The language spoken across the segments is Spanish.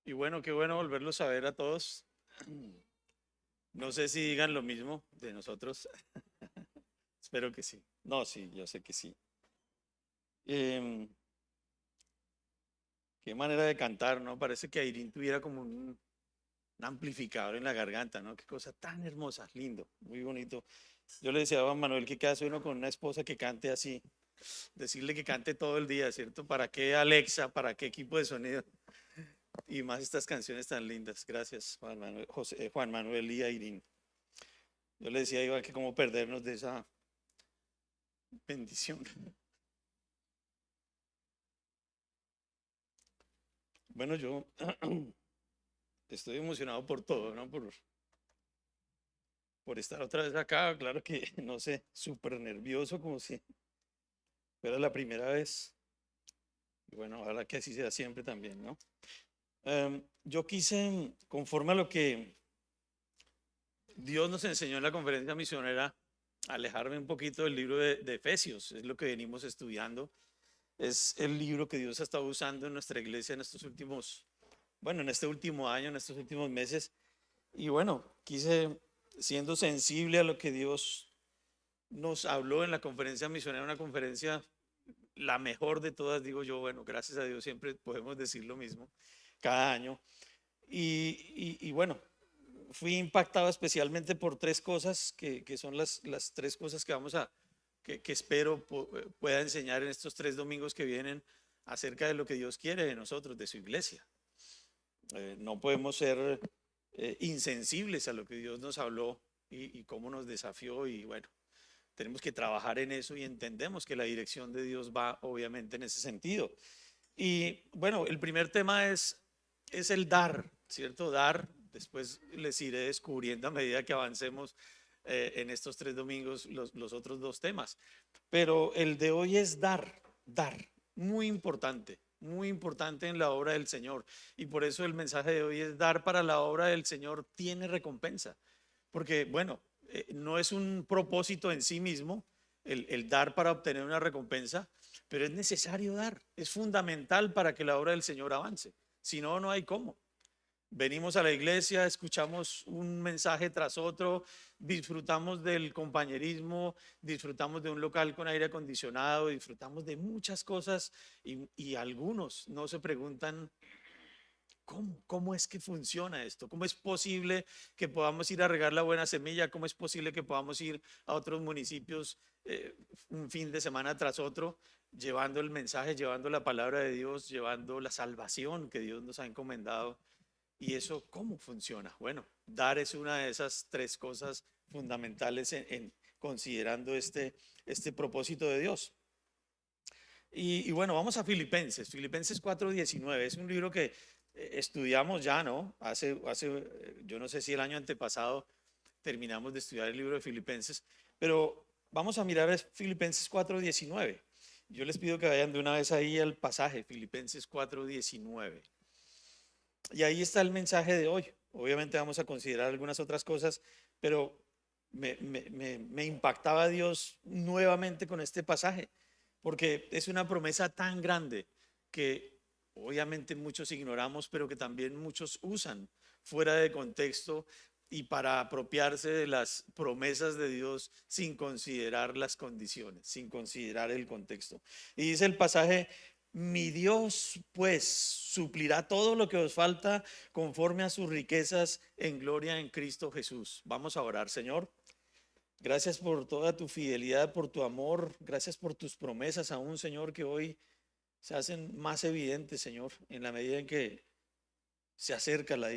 Y bueno, qué bueno volverlos a ver a todos. No sé si digan lo mismo de nosotros. Espero que sí. No, sí, yo sé que sí. Em, Qué manera de cantar, ¿no? Parece que Airín tuviera como un amplificador en la garganta, ¿no? Qué cosa tan hermosa, lindo, muy bonito. Yo le decía a Juan Manuel que cada uno con una esposa que cante así, decirle que cante todo el día, ¿cierto? ¿Para qué Alexa? ¿Para qué equipo de sonido? Y más estas canciones tan lindas. Gracias, Juan Manuel, Juan Manuel y Airín. Yo le decía igual que cómo perdernos de esa bendición. Bueno, yo estoy emocionado por todo, ¿no? Por estar otra vez acá, claro que, no sé, súper nervioso como si fuera la primera vez. Y bueno, ojalá que así sea siempre también, ¿no? Yo quise, conforme a lo que Dios nos enseñó en la conferencia misionera, alejarme un poquito del libro de Efesios, es lo que venimos estudiando. Es el libro que Dios ha estado usando en nuestra iglesia en estos últimos, bueno, en este último año, en estos últimos meses. Y bueno, quise, siendo sensible a lo que Dios nos habló en la conferencia misionera, una conferencia la mejor de todas, digo yo, bueno, gracias a Dios siempre podemos decir lo mismo cada año. Y bueno, fui impactado especialmente por tres cosas que son las tres cosas que vamos a, que espero pueda enseñar en estos 3 domingos que vienen acerca de lo que Dios quiere de nosotros, de su iglesia. No podemos ser insensibles a lo que Dios nos habló y cómo nos desafió y bueno, tenemos que trabajar en eso y entendemos que la dirección de Dios va obviamente en ese sentido. Y bueno, el primer tema es el dar, ¿cierto? Dar, después les iré descubriendo a medida que avancemos en estos 3 domingos los otros dos temas. Pero el de hoy es dar, dar, muy importante en la obra del Señor. Y por eso el mensaje de hoy es dar para la obra del Señor tiene recompensa. Porque, bueno, no es un propósito en sí mismo el dar para obtener una recompensa, pero es necesario dar, es fundamental para que la obra del Señor avance. Si no, no hay cómo. Venimos a la iglesia, escuchamos un mensaje tras otro, disfrutamos del compañerismo, disfrutamos de un local con aire acondicionado, disfrutamos de muchas cosas y algunos no se preguntan ¿cómo es que funciona esto? ¿Cómo es posible que podamos ir a regar la buena semilla? ¿Cómo es posible que podamos ir a otros municipios un fin de semana tras otro, llevando el mensaje, llevando la palabra de Dios, llevando la salvación que Dios nos ha encomendado? ¿Y eso cómo funciona? Bueno, dar es una de esas tres cosas fundamentales en considerando este propósito de Dios. Y bueno, vamos a Filipenses. Filipenses 4:19. Es un libro que estudiamos ya, ¿no? Yo no sé si el año antepasado terminamos de estudiar el libro de Filipenses, pero vamos a mirar Filipenses 4:19. Yo les pido que vayan de una vez ahí al pasaje, Filipenses 4:19. Y ahí está el mensaje de hoy. Obviamente vamos a considerar algunas otras cosas, pero me impactaba Dios nuevamente con este pasaje, porque es una promesa tan grande que obviamente muchos ignoramos, pero que también muchos usan fuera de contexto y para apropiarse de las promesas de Dios sin considerar las condiciones, sin considerar el contexto. Y dice el pasaje, mi Dios pues suplirá todo lo que os falta conforme a sus riquezas en gloria en Cristo Jesús. Vamos a orar, Señor. Gracias por toda tu fidelidad, por tu amor. Gracias por tus promesas aún, Señor, que hoy se hacen más evidentes, Señor, en la medida en que se acerca la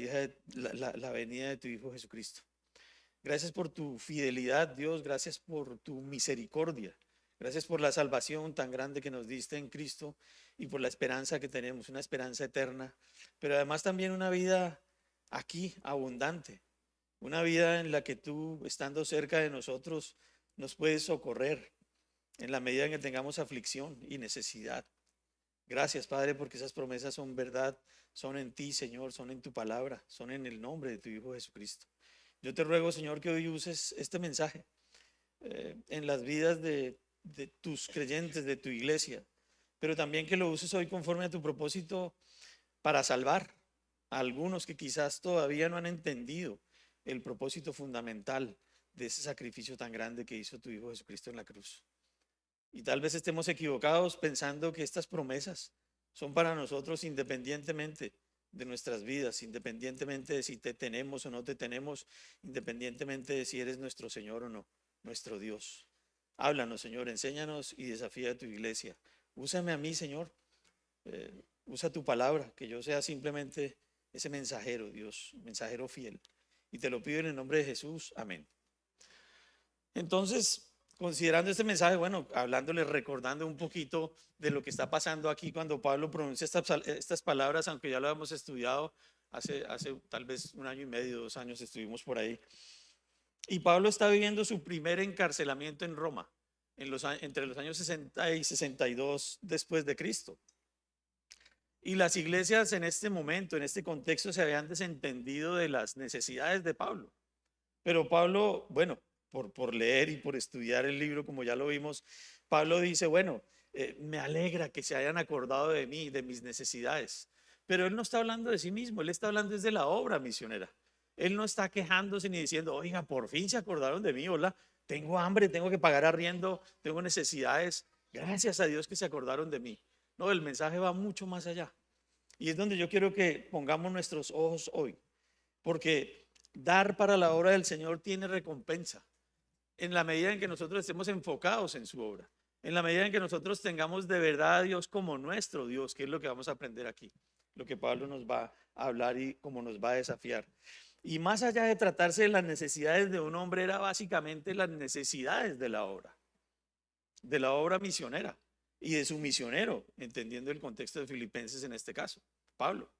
venida de tu Hijo Jesucristo. Gracias por tu fidelidad, Dios. Gracias por tu misericordia. Gracias por la salvación tan grande que nos diste en Cristo y por la esperanza que tenemos, una esperanza eterna, pero además también una vida aquí abundante, una vida en la que tú, estando cerca de nosotros, nos puedes socorrer en la medida en que tengamos aflicción y necesidad. Gracias, Padre, porque esas promesas son verdad, son en ti, Señor, son en tu palabra, son en el nombre de tu Hijo Jesucristo. Yo te ruego, Señor, que hoy uses este mensaje en las vidas de tus creyentes, de tu iglesia, pero también que lo uses hoy conforme a tu propósito para salvar. a algunos que quizás todavía no han entendido el propósito fundamental de ese sacrificio tan grande que hizo tu Hijo Jesucristo en la cruz. Y tal vez estemos equivocados pensando que estas promesas son para nosotros independientemente de nuestras vidas, independientemente de si te tenemos o no te tenemos, independientemente de si eres nuestro Señor o no, nuestro Dios. Háblanos, Señor, enséñanos y desafía a tu iglesia. Úsame a mí, Señor. Usa tu palabra, que yo sea simplemente ese mensajero, Dios, mensajero fiel. Y te lo pido en el nombre de Jesús. Amén. Entonces, considerando este mensaje, bueno, hablándole, recordando un poquito de lo que está pasando aquí cuando Pablo pronuncia estas palabras, aunque ya lo hemos estudiado hace tal vez 1 año y medio, 2 años estuvimos por ahí. Y Pablo está viviendo su primer encarcelamiento en Roma, entre los años 60 y 62 después de Cristo. Y las iglesias en este momento, en este contexto, se habían desentendido de las necesidades de Pablo. Pero Pablo, bueno, por leer y por estudiar el libro, como ya lo vimos, Pablo dice, bueno, me alegra que se hayan acordado de mí, de mis necesidades. Pero él no está hablando de sí mismo, él está hablando desde la obra misionera. Él no está quejándose ni diciendo, oiga, por fin se acordaron de mí, hola, tengo hambre, tengo que pagar arriendo, tengo necesidades. Gracias a Dios que se acordaron de mí. No, el mensaje va mucho más allá. Y es donde yo quiero que pongamos nuestros ojos hoy, porque dar para la obra del Señor tiene recompensa en la medida en que nosotros estemos enfocados en su obra, en la medida en que nosotros tengamos de verdad a Dios como nuestro Dios, que es lo que vamos a aprender aquí, lo que Pablo nos va a hablar y cómo nos va a desafiar. Y más allá de tratarse de las necesidades de un hombre, era básicamente las necesidades de la obra misionera y de su misionero, entendiendo el contexto de Filipenses en este caso, Pablo.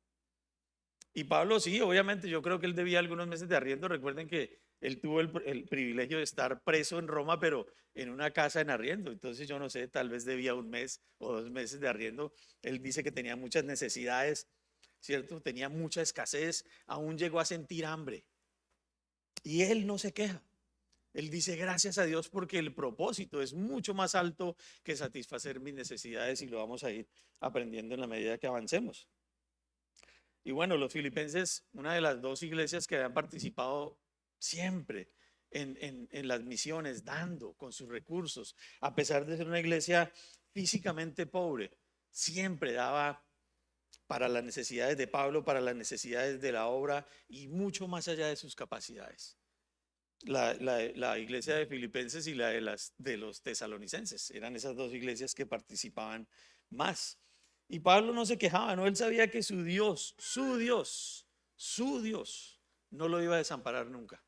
Y Pablo sí, obviamente yo creo que él debía algunos meses de arriendo. Recuerden que él tuvo el privilegio de estar preso en Roma, pero en una casa en arriendo. Entonces yo no sé, tal vez debía 1 mes o 2 meses de arriendo. Él dice que tenía muchas necesidades, ¿cierto? Tenía mucha escasez, aún llegó a sentir hambre. Y él no se queja. Él dice gracias a Dios porque el propósito es mucho más alto que satisfacer mis necesidades y lo vamos a ir aprendiendo en la medida que avancemos. Y bueno, los filipenses, una de las 2 iglesias que habían participado siempre en las misiones, dando con sus recursos, a pesar de ser una iglesia físicamente pobre, siempre daba para las necesidades de Pablo, para las necesidades de la obra y mucho más allá de sus capacidades. La iglesia de Filipenses y la de los tesalonicenses, eran esas 2 iglesias que participaban más. Y Pablo no se quejaba, no, él sabía que su Dios, no lo iba a desamparar nunca.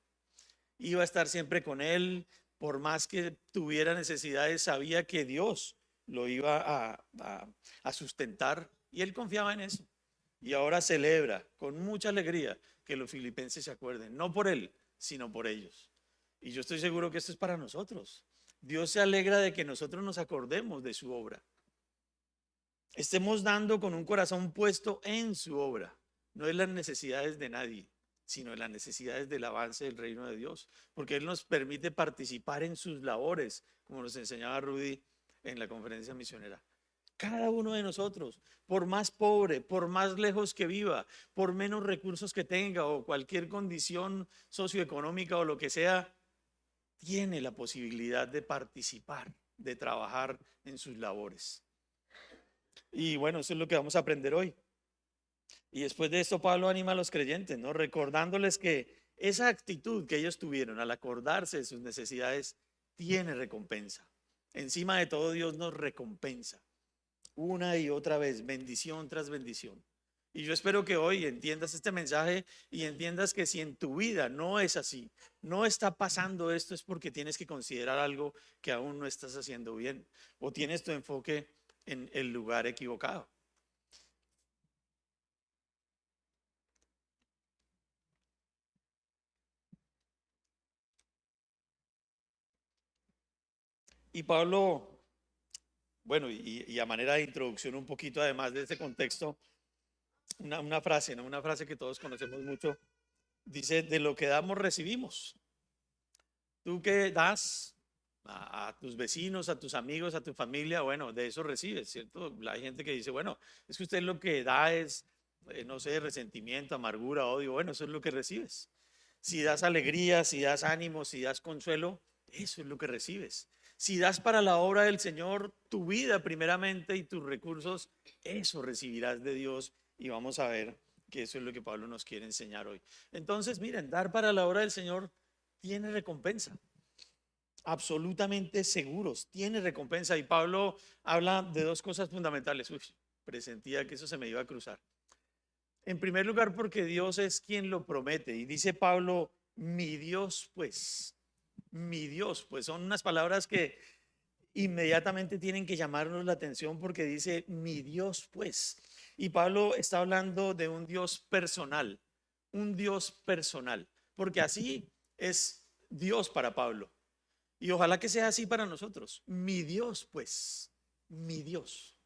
Iba a estar siempre con él, por más que tuviera necesidades, sabía que Dios lo iba a sustentar y él confiaba en eso. Y ahora celebra con mucha alegría que los filipenses se acuerden, no por él, sino por ellos. Y yo estoy seguro que esto es para nosotros. Dios se alegra de que nosotros nos acordemos de su obra. Estemos dando con un corazón puesto en su obra, no en las necesidades de nadie, sino en las necesidades del avance del reino de Dios, porque Él nos permite participar en sus labores, como nos enseñaba Rudy en la conferencia misionera. Cada uno de nosotros, por más pobre, por más lejos que viva, por menos recursos que tenga o cualquier condición socioeconómica o lo que sea, tiene la posibilidad de participar, de trabajar en sus labores. Y bueno, eso es lo que vamos a aprender hoy. Y después de esto, Pablo anima a los creyentes, ¿no? Recordándoles que esa actitud que ellos tuvieron al acordarse de sus necesidades tiene recompensa. Encima de todo, Dios nos recompensa una y otra vez, bendición tras bendición. Y yo espero que hoy entiendas este mensaje y entiendas que si en tu vida no es así, no está pasando esto, es porque tienes que considerar algo que aún no estás haciendo bien o tienes tu enfoque en el lugar equivocado. Y Pablo, bueno, y a manera de introducción un poquito además de ese contexto, una frase, ¿no? Una frase que todos conocemos mucho, dice, de lo que damos recibimos. Tú que das a tus vecinos, a tus amigos, a tu familia, bueno, de eso recibes, ¿cierto? Hay gente que dice, bueno, es que usted lo que da es no sé, resentimiento, amargura, odio, bueno, eso es lo que recibes. Si das alegría, si das ánimo, si das consuelo, eso es lo que recibes. Si das para la obra del Señor tu vida primeramente y tus recursos, eso recibirás de Dios y vamos a ver que eso es lo que Pablo nos quiere enseñar hoy. Entonces, miren, dar para la obra del Señor tiene recompensa. Absolutamente seguros, tiene recompensa. Y Pablo habla de dos cosas fundamentales. Uy, presentía que eso se me iba a cruzar. En primer lugar, porque Dios es quien lo promete. Y dice Pablo, mi Dios, pues son unas palabras que inmediatamente tienen que llamarnos la atención porque dice, mi Dios, pues. Y Pablo está hablando de un Dios personal, porque así es Dios para Pablo. Y ojalá que sea así para nosotros. Mi Dios, pues, mi Dios.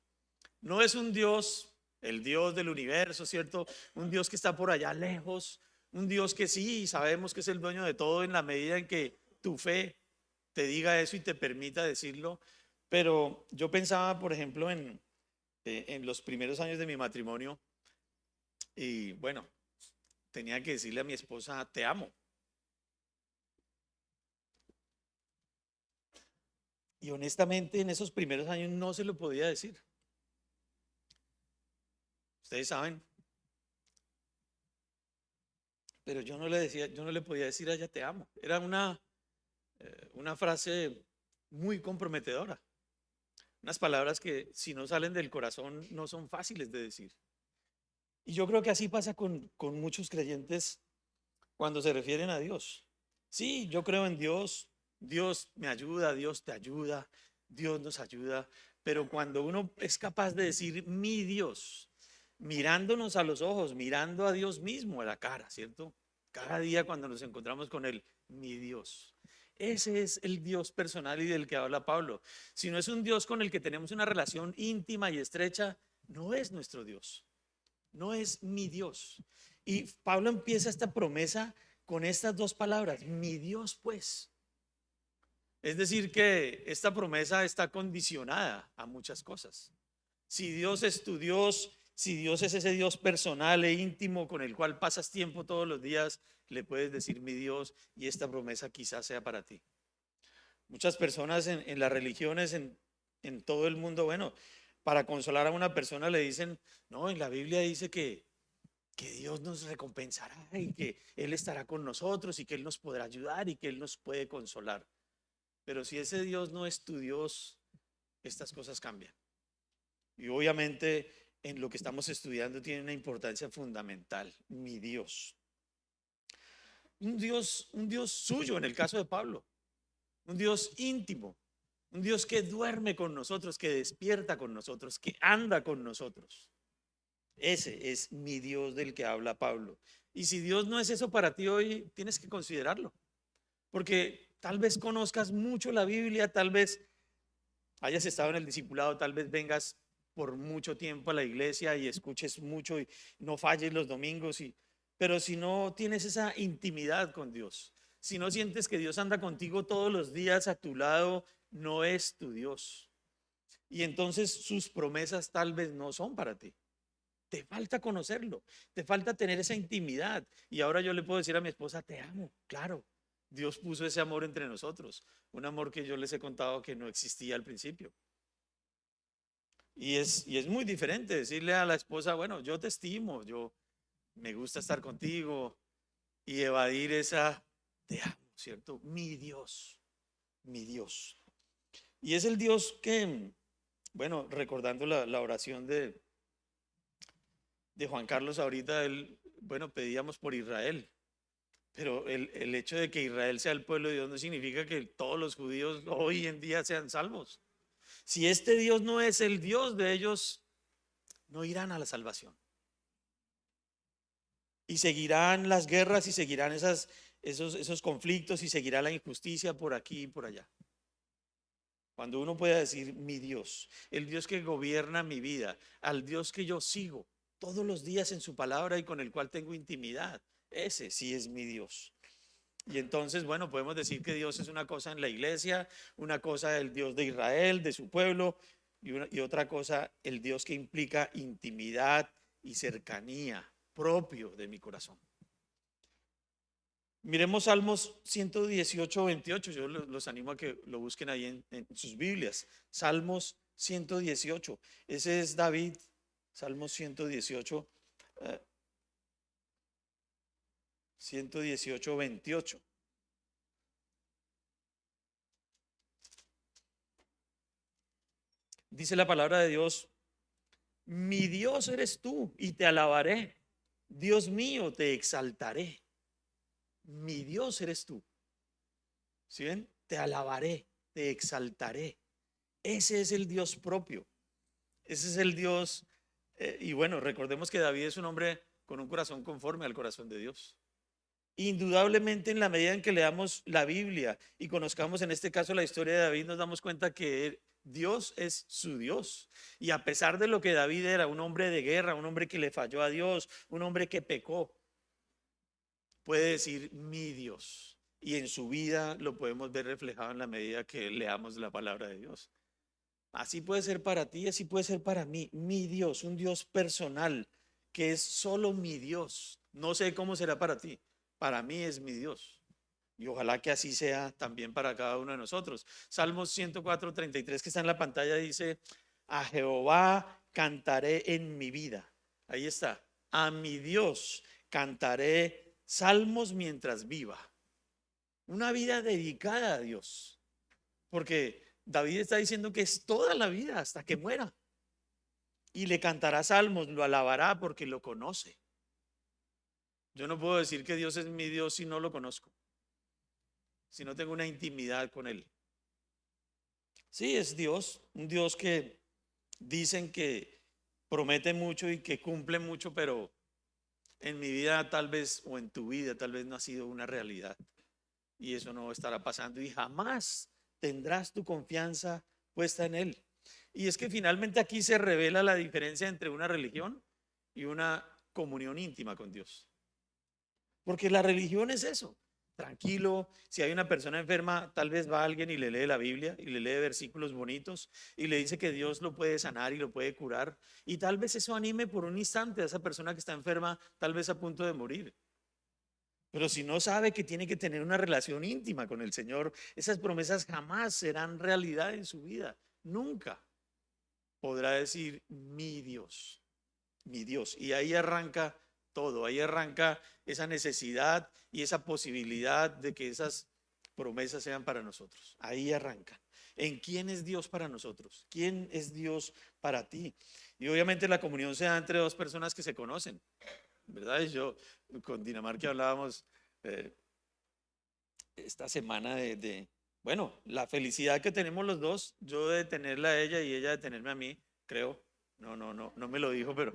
No es un Dios, el Dios del universo, ¿cierto? Un Dios que está por allá lejos, un Dios que sí, sabemos que es el dueño de todo en la medida en que tu fe te diga eso y te permita decirlo. Pero yo pensaba, por ejemplo, en los primeros años de mi matrimonio y bueno, tenía que decirle a mi esposa, te amo. Y honestamente en esos primeros años no se lo podía decir. Ustedes saben, pero yo no le decía, yo no le podía decir a ella te amo. Era una frase muy comprometedora. Unas palabras que si no salen del corazón no son fáciles de decir. Y yo creo que así pasa con muchos creyentes cuando se refieren a Dios. Sí, yo creo en Dios, Dios me ayuda, Dios te ayuda, Dios nos ayuda, pero cuando uno es capaz de decir mi Dios, mirándonos a los ojos, mirando a Dios mismo a la cara, ¿cierto? Cada día cuando nos encontramos con Él, mi Dios. Ese es el Dios personal y del que habla Pablo. Si no es un Dios con el que tenemos una relación íntima y estrecha, no es nuestro Dios, no es mi Dios. Y Pablo empieza esta promesa con estas dos palabras, mi Dios pues. Es decir, que esta promesa está condicionada a muchas cosas. Si Dios es tu Dios, si Dios es ese Dios personal e íntimo con el cual pasas tiempo todos los días, le puedes decir mi Dios y esta promesa quizás sea para ti. Muchas personas en las religiones, en todo el mundo, bueno, para consolar a una persona le dicen, no, en la Biblia dice que Dios nos recompensará y que Él estará con nosotros y que Él nos podrá ayudar y que Él nos puede consolar. Pero si ese Dios no es tu Dios, estas cosas cambian. Y obviamente en lo que estamos estudiando tiene una importancia fundamental, mi Dios. Un Dios suyo en el caso de Pablo, un Dios íntimo, un Dios que duerme con nosotros, que despierta con nosotros, que anda con nosotros. Ese es mi Dios del que habla Pablo. Y si Dios no es eso para ti hoy, tienes que considerarlo. Porque tal vez conozcas mucho la Biblia, tal vez hayas estado en el discipulado, tal vez vengas por mucho tiempo a la iglesia y escuches mucho y no falles los domingos. Pero si no tienes esa intimidad con Dios, si no sientes que Dios anda contigo todos los días a tu lado, no es tu Dios. Y entonces sus promesas tal vez no son para ti. Te falta conocerlo, te falta tener esa intimidad. Y ahora yo le puedo decir a mi esposa, te amo, claro. Dios puso ese amor entre nosotros, un amor que yo les he contado que no existía al principio. Y es muy diferente decirle a la esposa, bueno, yo te estimo, yo me gusta estar contigo y evadir esa, te amo, ¿cierto? Mi Dios, mi Dios. Y es el Dios que, bueno, recordando la oración de Juan Carlos ahorita, él, bueno, pedíamos por Israel, pero el hecho de que Israel sea el pueblo de Dios no significa que todos los judíos hoy en día sean salvos. Si este Dios no es el Dios de ellos, no irán a la salvación. Y seguirán las guerras y seguirán esos conflictos y seguirá la injusticia por aquí y por allá. Cuando uno pueda decir mi Dios, el Dios que gobierna mi vida, al Dios que yo sigo todos los días en su palabra y con el cual tengo intimidad, ese sí es mi Dios. Y entonces, bueno, podemos decir que Dios es una cosa en la iglesia, una cosa el Dios de Israel, de su pueblo, y otra cosa el Dios que implica intimidad y cercanía propio de mi corazón. Miremos Salmos 118, 28. Yo los animo a que lo busquen ahí en sus Biblias. Salmos 118. Ese es David, Salmos 118, 118, 28. Dice la palabra de Dios: mi Dios eres tú y te alabaré. Dios mío, te exaltaré. Mi Dios eres tú. ¿Sí ven? Te alabaré, te exaltaré. Ese es el Dios propio. Ese es el Dios. Y bueno, recordemos que David es un hombre con un corazón conforme al corazón de Dios. Indudablemente, en la medida en que leamos la Biblia y conozcamos en este caso la historia de David, nos damos cuenta que Dios es su Dios. Y a pesar de lo que David era, un hombre de guerra, un hombre que le falló a Dios, un hombre que pecó, puede decir mi Dios. Y en su vida lo podemos ver reflejado en la medida que leamos la palabra de Dios. Así puede ser para ti, así puede ser para mí. Mi Dios, un Dios personal, que es solo mi Dios. No sé cómo será para ti. Para mí es mi Dios. Y ojalá que así sea también para cada uno de nosotros. Salmos 104, 33, que está en la pantalla, dice: a Jehová cantaré en mi vida. Ahí está. A mi Dios cantaré salmos mientras viva. Una vida dedicada a Dios. Porque David está diciendo que es toda la vida hasta que muera. Y le cantará salmos, lo alabará porque lo conoce. Yo no puedo decir que Dios es mi Dios si no lo conozco, si no tengo una intimidad con Él. Sí, es Dios, un Dios que dicen que promete mucho y que cumple mucho, pero en mi vida tal vez, o en tu vida tal vez no ha sido una realidad. Y eso no estará pasando y jamás tendrás tu confianza puesta en Él. Y es que finalmente aquí se revela la diferencia entre una religión y una comunión íntima con Dios. Porque la religión es eso, tranquilo. Si hay una persona enferma, tal vez va alguien y le lee la Biblia y le lee versículos bonitos y le dice que Dios lo puede sanar y lo puede curar. Y tal vez eso anime por un instante a esa persona que está enferma, tal vez a punto de morir. Pero si no sabe que tiene que tener una relación íntima con el Señor, esas promesas jamás serán realidad en su vida. Nunca podrá decir mi Dios, mi Dios. Y ahí arranca todo, ahí arranca esa necesidad y esa posibilidad de que esas promesas sean para nosotros. Ahí arranca. ¿En quién es Dios para nosotros? ¿Quién es Dios para ti? Y obviamente la comunión se da entre dos personas que se conocen, ¿verdad? Y yo con Dinamarca hablábamos esta semana bueno, la felicidad que tenemos los dos, yo de tenerla a ella y ella de tenerme a mí, creo. No me lo dijo, pero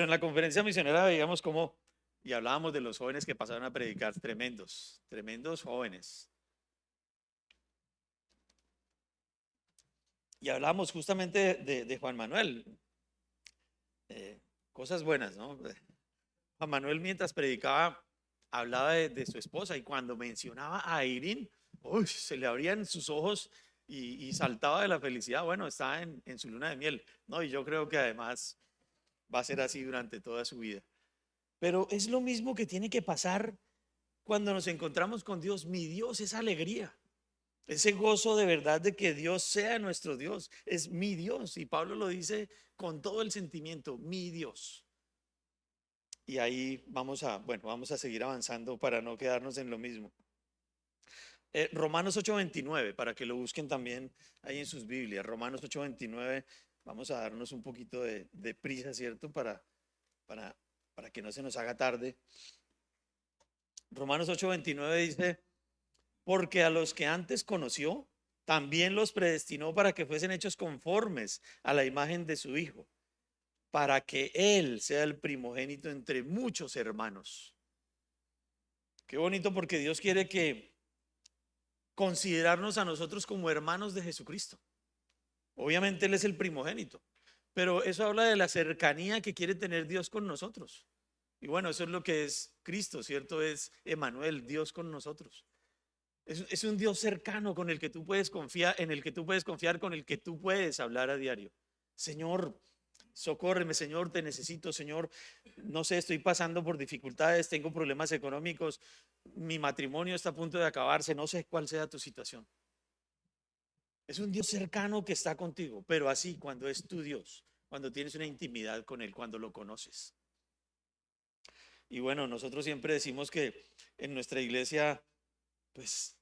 en la conferencia misionera veíamos cómo, y hablábamos de los jóvenes que pasaron a predicar, tremendos, tremendos jóvenes. Y hablábamos justamente de Juan Manuel, cosas buenas, ¿no? Juan Manuel mientras predicaba hablaba de su esposa y cuando mencionaba a Irene, uy, se le abrían sus ojos y saltaba de la felicidad. Bueno, estaba en su luna de miel, ¿no? Y yo creo que además va a ser así durante toda su vida. Pero es lo mismo que tiene que pasar cuando nos encontramos con Dios. Mi Dios es alegría. Ese gozo de verdad de que Dios sea nuestro Dios. Es mi Dios. Y Pablo lo dice con todo el sentimiento, mi Dios. Y ahí vamos a seguir avanzando para no quedarnos en lo mismo. Romanos 8:29, para que lo busquen también ahí en sus Biblias. Romanos 8:29, vamos a darnos un poquito de prisa, ¿cierto? Para que no se nos haga tarde. Romanos 8:29 dice: porque a los que antes conoció, también los predestinó para que fuesen hechos conformes a la imagen de su Hijo, para que Él sea el primogénito entre muchos hermanos. Qué bonito, porque Dios quiere que considerarnos a nosotros como hermanos de Jesucristo. Obviamente Él es el primogénito, pero eso habla de la cercanía que quiere tener Dios con nosotros. Y bueno, eso es lo que es Cristo, ¿cierto? Es Emmanuel, Dios con nosotros. Es un Dios cercano con el que tú puedes confiar, en el que tú puedes confiar, con el que tú puedes hablar a diario. Señor, socórreme, Señor, te necesito, Señor, no sé, estoy pasando por dificultades, tengo problemas económicos, mi matrimonio está a punto de acabarse, no sé cuál sea tu situación. Es un Dios cercano que está contigo, pero así cuando es tu Dios, cuando tienes una intimidad con Él, cuando lo conoces. Y bueno, nosotros siempre decimos que en nuestra iglesia, pues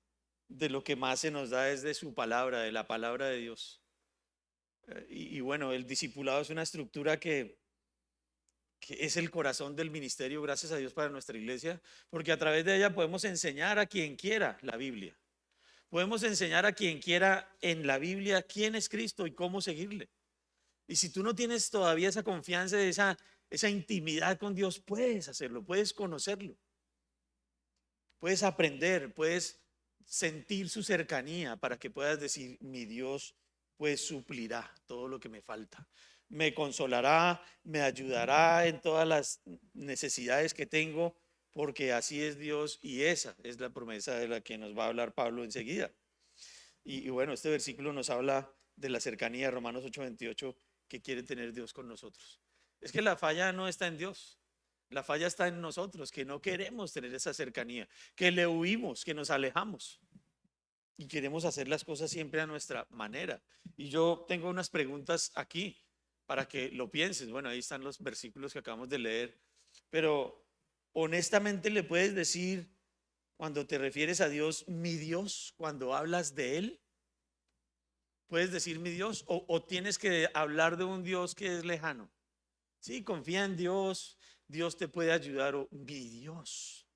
de lo que más se nos da es de su palabra, de la palabra de Dios. Y bueno, el discipulado es una estructura que es el corazón del ministerio, gracias a Dios, para nuestra iglesia, porque a través de ella podemos enseñar a quien quiera la Biblia. Podemos enseñar a quien quiera en la Biblia quién es Cristo y cómo seguirle. Y si tú no tienes todavía esa confianza, esa intimidad con Dios, puedes hacerlo, puedes conocerlo, puedes aprender, puedes sentir su cercanía para que puedas decir, mi Dios pues suplirá todo lo que me falta. Me consolará, me ayudará en todas las necesidades que tengo, porque así es Dios y esa es la promesa de la que nos va a hablar Pablo enseguida. Y bueno, este versículo nos habla de la cercanía, Romanos 8:28, que quiere tener Dios con nosotros. Es que la falla no está en Dios, la falla está en nosotros, que no queremos tener esa cercanía, que le huimos, que nos alejamos y queremos hacer las cosas siempre a nuestra manera. Y yo tengo unas preguntas aquí para que lo pienses. Bueno, ahí están los versículos que acabamos de leer, pero honestamente le puedes decir cuando te refieres a Dios, mi Dios, cuando hablas de Él. Puedes decir mi Dios o tienes que hablar de un Dios que es lejano. Sí, confía en Dios, Dios te puede ayudar o mi Dios,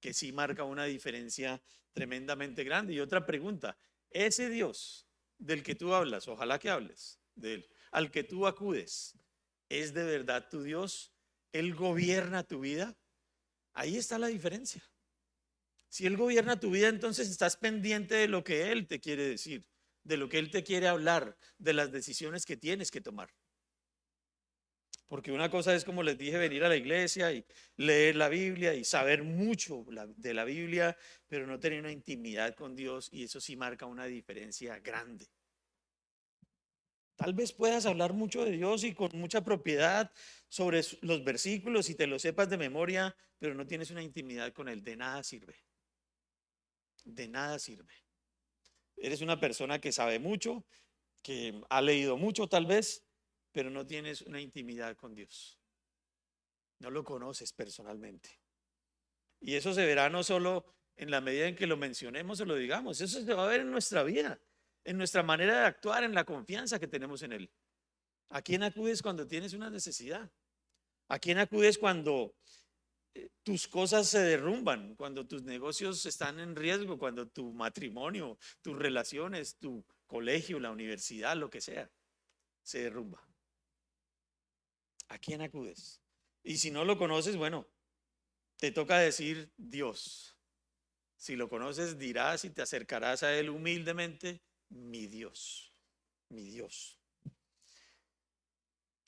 que sí marca una diferencia tremendamente grande. Y otra pregunta, ese Dios del que tú hablas, ojalá que hables de Él, al que tú acudes, ¿es de verdad tu Dios? ¿Él gobierna tu vida? Ahí está la diferencia. Si Él gobierna tu vida, entonces estás pendiente de lo que Él te quiere decir, de lo que Él te quiere hablar, de las decisiones que tienes que tomar. Porque una cosa es, como les dije, venir a la iglesia y leer la Biblia y saber mucho de la Biblia, pero no tener una intimidad con Dios, y eso sí marca una diferencia grande. Tal vez puedas hablar mucho de Dios y con mucha propiedad sobre los versículos y te lo sepas de memoria, pero no tienes una intimidad con Él, de nada sirve. De nada sirve. Eres una persona que sabe mucho, que ha leído mucho tal vez, pero no tienes una intimidad con Dios. No lo conoces personalmente. Y eso se verá no solo en la medida en que lo mencionemos o lo digamos, eso se va a ver en nuestra vida, en nuestra manera de actuar, en la confianza que tenemos en Él. ¿A quién acudes cuando tienes una necesidad? ¿A quién acudes cuando tus cosas se derrumban, cuando tus negocios están en riesgo, cuando tu matrimonio, tus relaciones, tu colegio, la universidad, lo que sea, se derrumba? ¿A quién acudes? Y si no lo conoces, bueno, te toca decir Dios. Si lo conoces, dirás y te acercarás a Él humildemente, mi Dios, mi Dios.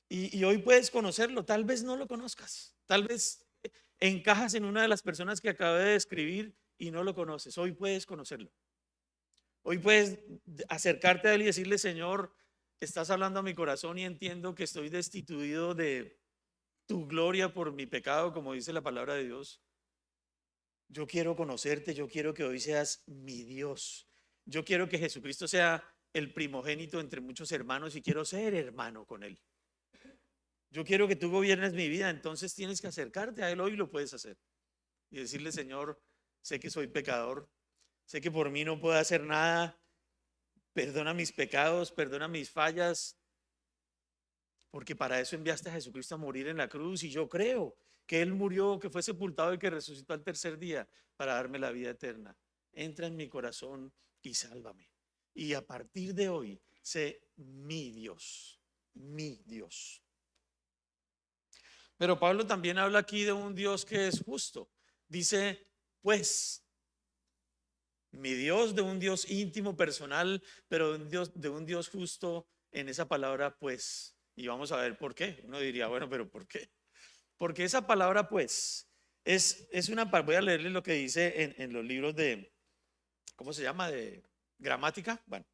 Y hoy puedes conocerlo, tal vez no lo conozcas, tal vez encajas en una de las personas que acabé de describir y no lo conoces. Hoy puedes conocerlo. Hoy puedes acercarte a Él y decirle, Señor, estás hablando a mi corazón y entiendo que estoy destituido de tu gloria por mi pecado, como dice la palabra de Dios. Yo quiero conocerte, yo quiero que hoy seas mi Dios. Yo quiero que Jesucristo sea el primogénito entre muchos hermanos y quiero ser hermano con Él. Yo quiero que tú gobiernes mi vida, entonces tienes que acercarte a Él hoy, lo puedes hacer. Y decirle, Señor, sé que soy pecador, sé que por mí no puedo hacer nada, perdona mis pecados, perdona mis fallas, porque para eso enviaste a Jesucristo a morir en la cruz y yo creo que Él murió, que fue sepultado y que resucitó al tercer día para darme la vida eterna. Entra en mi corazón y sálvame. Y a partir de hoy, sé mi Dios, mi Dios. Pero Pablo también habla aquí de un Dios que es justo. Dice, pues, mi Dios, de un Dios íntimo, personal, pero de un Dios justo en esa palabra, pues. Y vamos a ver por qué. Uno diría, bueno, pero ¿por qué? Porque esa palabra, pues, es una, voy a leerles lo que dice en los libros de, ¿cómo se llama? De gramática. Bueno,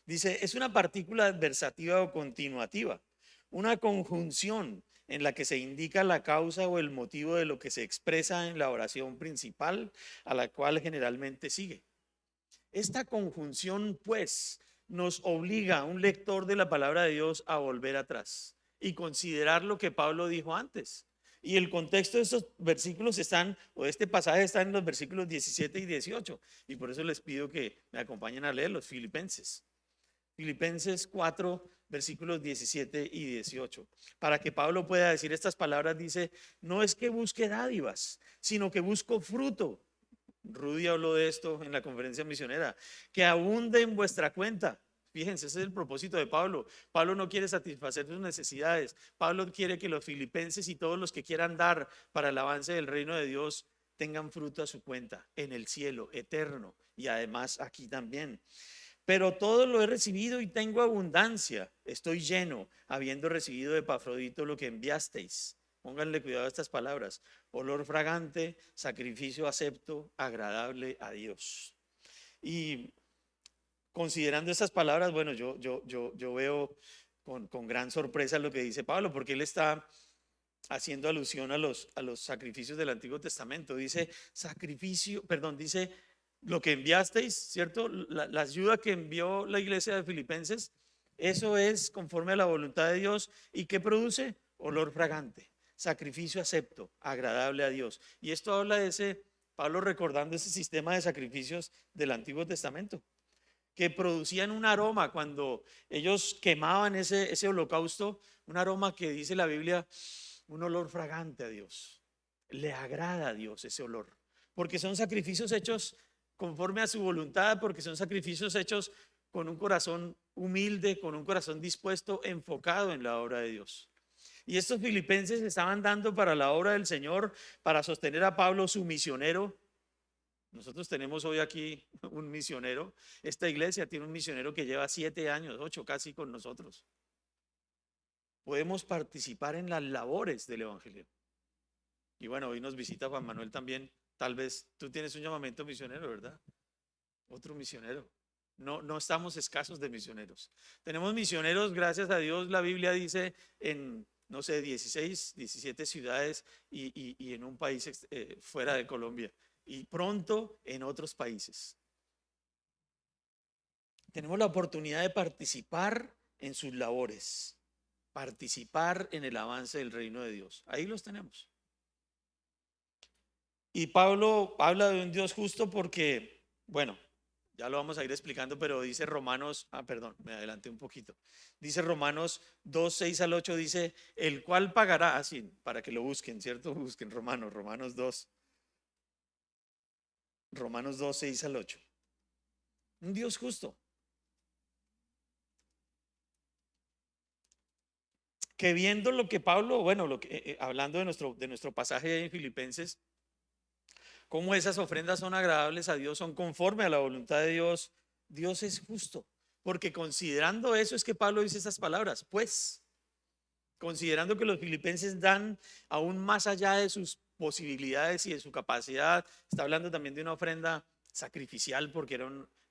dice, es una partícula adversativa o continuativa, una conjunción en la que se indica la causa o el motivo de lo que se expresa en la oración principal, a la cual generalmente sigue. Esta conjunción, pues, nos obliga a un lector de la palabra de Dios a volver atrás y considerar lo que Pablo dijo antes. Y el contexto de estos versículos están, o de este pasaje está en los versículos 17 y 18. Y por eso les pido que me acompañen a leer los Filipenses. Filipenses 4, versículos 17 y 18. Para que Pablo pueda decir estas palabras, dice, no es que busque dádivas, sino que busco fruto. Rudy habló de esto en la conferencia misionera, que abunde en vuestra cuenta. Fíjense, ese es el propósito de Pablo. Pablo no quiere satisfacer sus necesidades. Pablo quiere que los filipenses y todos los que quieran dar para el avance del reino de Dios tengan fruto a su cuenta en el cielo eterno y además aquí también. Pero todo lo he recibido y tengo abundancia. Estoy lleno, habiendo recibido de Epafrodito lo que enviasteis. Pónganle cuidado a estas palabras. Olor fragante, sacrificio acepto, agradable a Dios. Y considerando estas palabras, bueno, yo veo con gran sorpresa lo que dice Pablo, porque él está haciendo alusión a los sacrificios del Antiguo Testamento. Dice sacrificio, perdón, dice lo que enviasteis, ¿cierto? La ayuda que envió la iglesia de Filipenses, eso es conforme a la voluntad de Dios. ¿Y qué produce? Olor fragante, sacrificio acepto, agradable a Dios. Y esto habla de ese, Pablo recordando ese sistema de sacrificios del Antiguo Testamento, que producían un aroma cuando ellos quemaban ese holocausto, un aroma que dice la Biblia, un olor fragante a Dios. Le agrada a Dios ese olor, porque son sacrificios hechos conforme a su voluntad, porque son sacrificios hechos con un corazón humilde, con un corazón dispuesto, enfocado en la obra de Dios. Y estos filipenses estaban dando para la obra del Señor, para sostener a Pablo, su misionero. Nosotros tenemos hoy aquí un misionero. Esta iglesia tiene un misionero que lleva 7 años, 8 casi con nosotros. Podemos participar en las labores del evangelio. Y bueno, hoy nos visita Juan Manuel también. Tal vez tú tienes un llamamiento misionero, ¿verdad? Otro misionero. No estamos escasos de misioneros. Tenemos misioneros, gracias a Dios. La Biblia dice en, no sé, 16, 17 ciudades y en un país fuera de Colombia. Y pronto en otros países. Tenemos la oportunidad de participar en sus labores, participar en el avance del reino de Dios. Ahí los tenemos. Y Pablo habla de un Dios justo porque, bueno, ya lo vamos a ir explicando, pero dice Romanos, perdón, me adelanté un poquito. Dice Romanos 2, 6 al 8, dice, el cual pagará, así, para que lo busquen, ¿cierto? Busquen Romanos 2, 6 al 8. Un Dios justo, que viendo lo que Pablo, bueno, hablando de nuestro pasaje en Filipenses, cómo esas ofrendas son agradables a Dios, son conforme a la voluntad de Dios. Dios es justo, porque considerando eso es que Pablo dice estas palabras, pues, considerando que los filipenses dan aún más allá de sus posibilidades y de su capacidad, está hablando también de una ofrenda sacrificial porque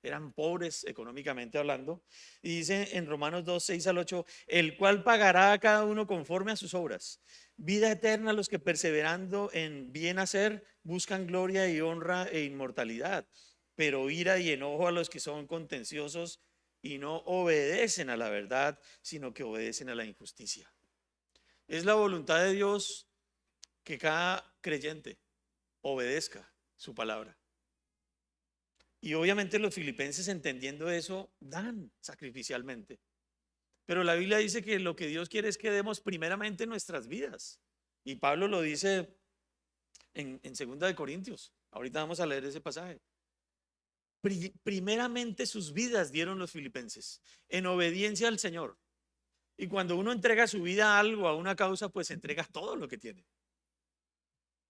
eran pobres económicamente hablando, y dice en Romanos 2, 6 al 8, el cual pagará a cada uno conforme a sus obras. Vida eterna a los que perseverando en bien hacer buscan gloria y honra e inmortalidad, pero ira y enojo a los que son contenciosos y no obedecen a la verdad, sino que obedecen a la injusticia. Es la voluntad de Dios que cada creyente obedezca su palabra. Y obviamente los filipenses, entendiendo eso, dan sacrificialmente. Pero la Biblia dice que lo que Dios quiere es que demos primeramente nuestras vidas. Y Pablo lo dice en 2 de Corintios. Ahorita vamos a leer ese pasaje. Primeramente sus vidas dieron los filipenses en obediencia al Señor. Y cuando uno entrega su vida a algo, a una causa, pues entrega todo lo que tiene.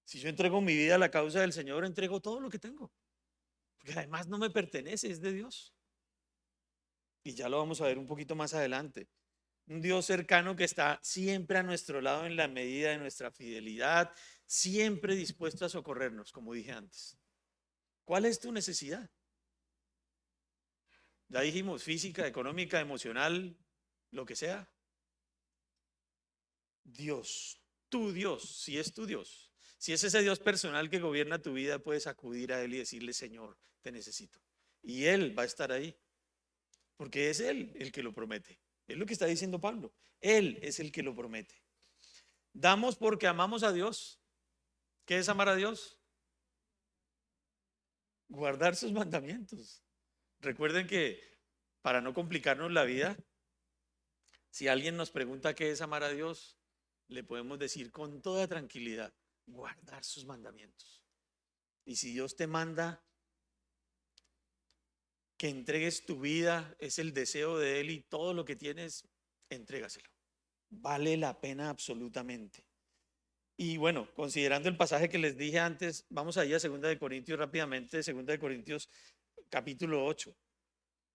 Si yo entrego mi vida a la causa del Señor, entrego todo lo que tengo. Porque además no me pertenece, es de Dios. Y ya lo vamos a ver un poquito más adelante. Un Dios cercano que está siempre a nuestro lado en la medida de nuestra fidelidad, siempre dispuesto a socorrernos, como dije antes. ¿Cuál es tu necesidad? Ya dijimos, física, económica, emocional, lo que sea. Dios, tu Dios, si es tu Dios, si es ese Dios personal que gobierna tu vida, puedes acudir a Él y decirle, Señor, te necesito. Y Él va a estar ahí, porque es Él el que lo promete. Es lo que está diciendo Pablo. Él es el que lo promete. Damos porque amamos a Dios. ¿Qué es amar a Dios? Guardar sus mandamientos. Recuerden que para no complicarnos la vida, si alguien nos pregunta qué es amar a Dios, le podemos decir con toda tranquilidad, guardar sus mandamientos. Y si Dios te manda que entregues tu vida, es el deseo de Él y todo lo que tienes, entrégaselo. Vale la pena absolutamente. Y bueno, considerando el pasaje que les dije antes, vamos allá a 2 de Corintios rápidamente, 2 de Corintios capítulo 8.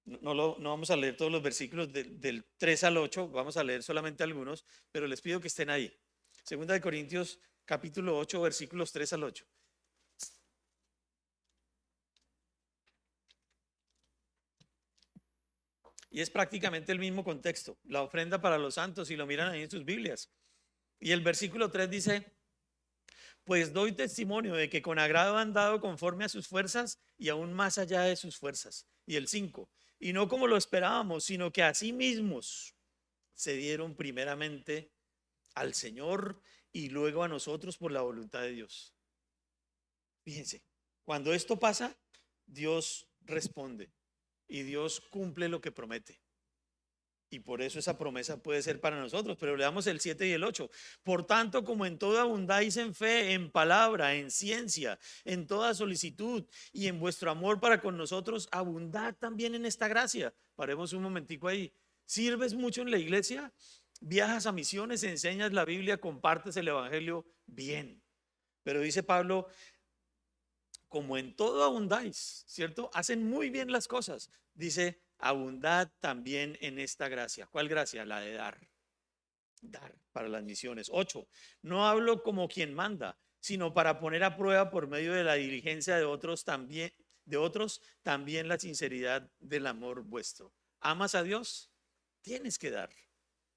No vamos a leer todos los versículos del 3 al 8, vamos a leer solamente algunos, pero les pido que estén ahí. 2 de Corintios capítulo 8, versículos 3 al 8. Y es prácticamente el mismo contexto, la ofrenda para los santos, si lo miran ahí en sus Biblias. Y el versículo 3 dice, pues doy testimonio de que con agrado han dado conforme a sus fuerzas y aún más allá de sus fuerzas. Y el 5, y no como lo esperábamos, sino que a sí mismos se dieron primeramente al Señor y luego a nosotros por la voluntad de Dios. Fíjense, cuando esto pasa, Dios responde y Dios cumple lo que promete. Y por eso esa promesa puede ser para nosotros. Pero le damos el 7 y el 8. Por tanto, como en todo abundáis en fe, en palabra, en ciencia, en toda solicitud y en vuestro amor para con nosotros, abundad también en esta gracia. Paremos un momentico ahí. ¿Sirves mucho en la iglesia? ¿Viajas a misiones, enseñas la Biblia, compartes el Evangelio? Bien. Pero dice Pablo, como en todo abundáis, ¿cierto? Hacen muy bien las cosas. Dice, abundad también en esta gracia. ¿Cuál gracia? La de dar. Dar para las misiones. 8. No hablo como quien manda, sino para poner a prueba por medio de la diligencia de otros también la sinceridad del amor vuestro. ¿Amas a Dios? Tienes que dar.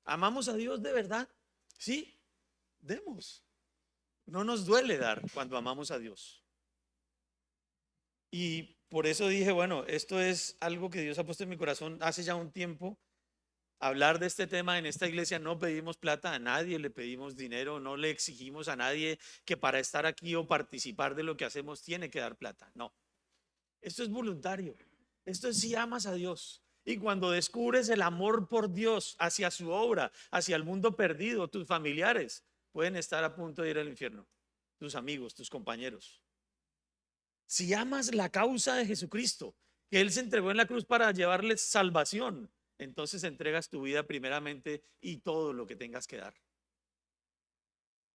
¿Amamos a Dios de verdad? Sí, demos. No nos duele dar cuando amamos a Dios. Y por eso dije, bueno, esto es algo que Dios ha puesto en mi corazón hace ya un tiempo. Hablar de este tema en esta iglesia, no pedimos plata a nadie, le pedimos dinero, no le exigimos a nadie que para estar aquí o participar de lo que hacemos tiene que dar plata. No, esto es voluntario. Esto es si amas a Dios. Y cuando descubres el amor por Dios hacia su obra, hacia el mundo perdido, tus familiares pueden estar a punto de ir al infierno, tus amigos, tus compañeros. Si amas la causa de Jesucristo, que Él se entregó en la cruz para llevarles salvación, entonces entregas tu vida primeramente y todo lo que tengas que dar.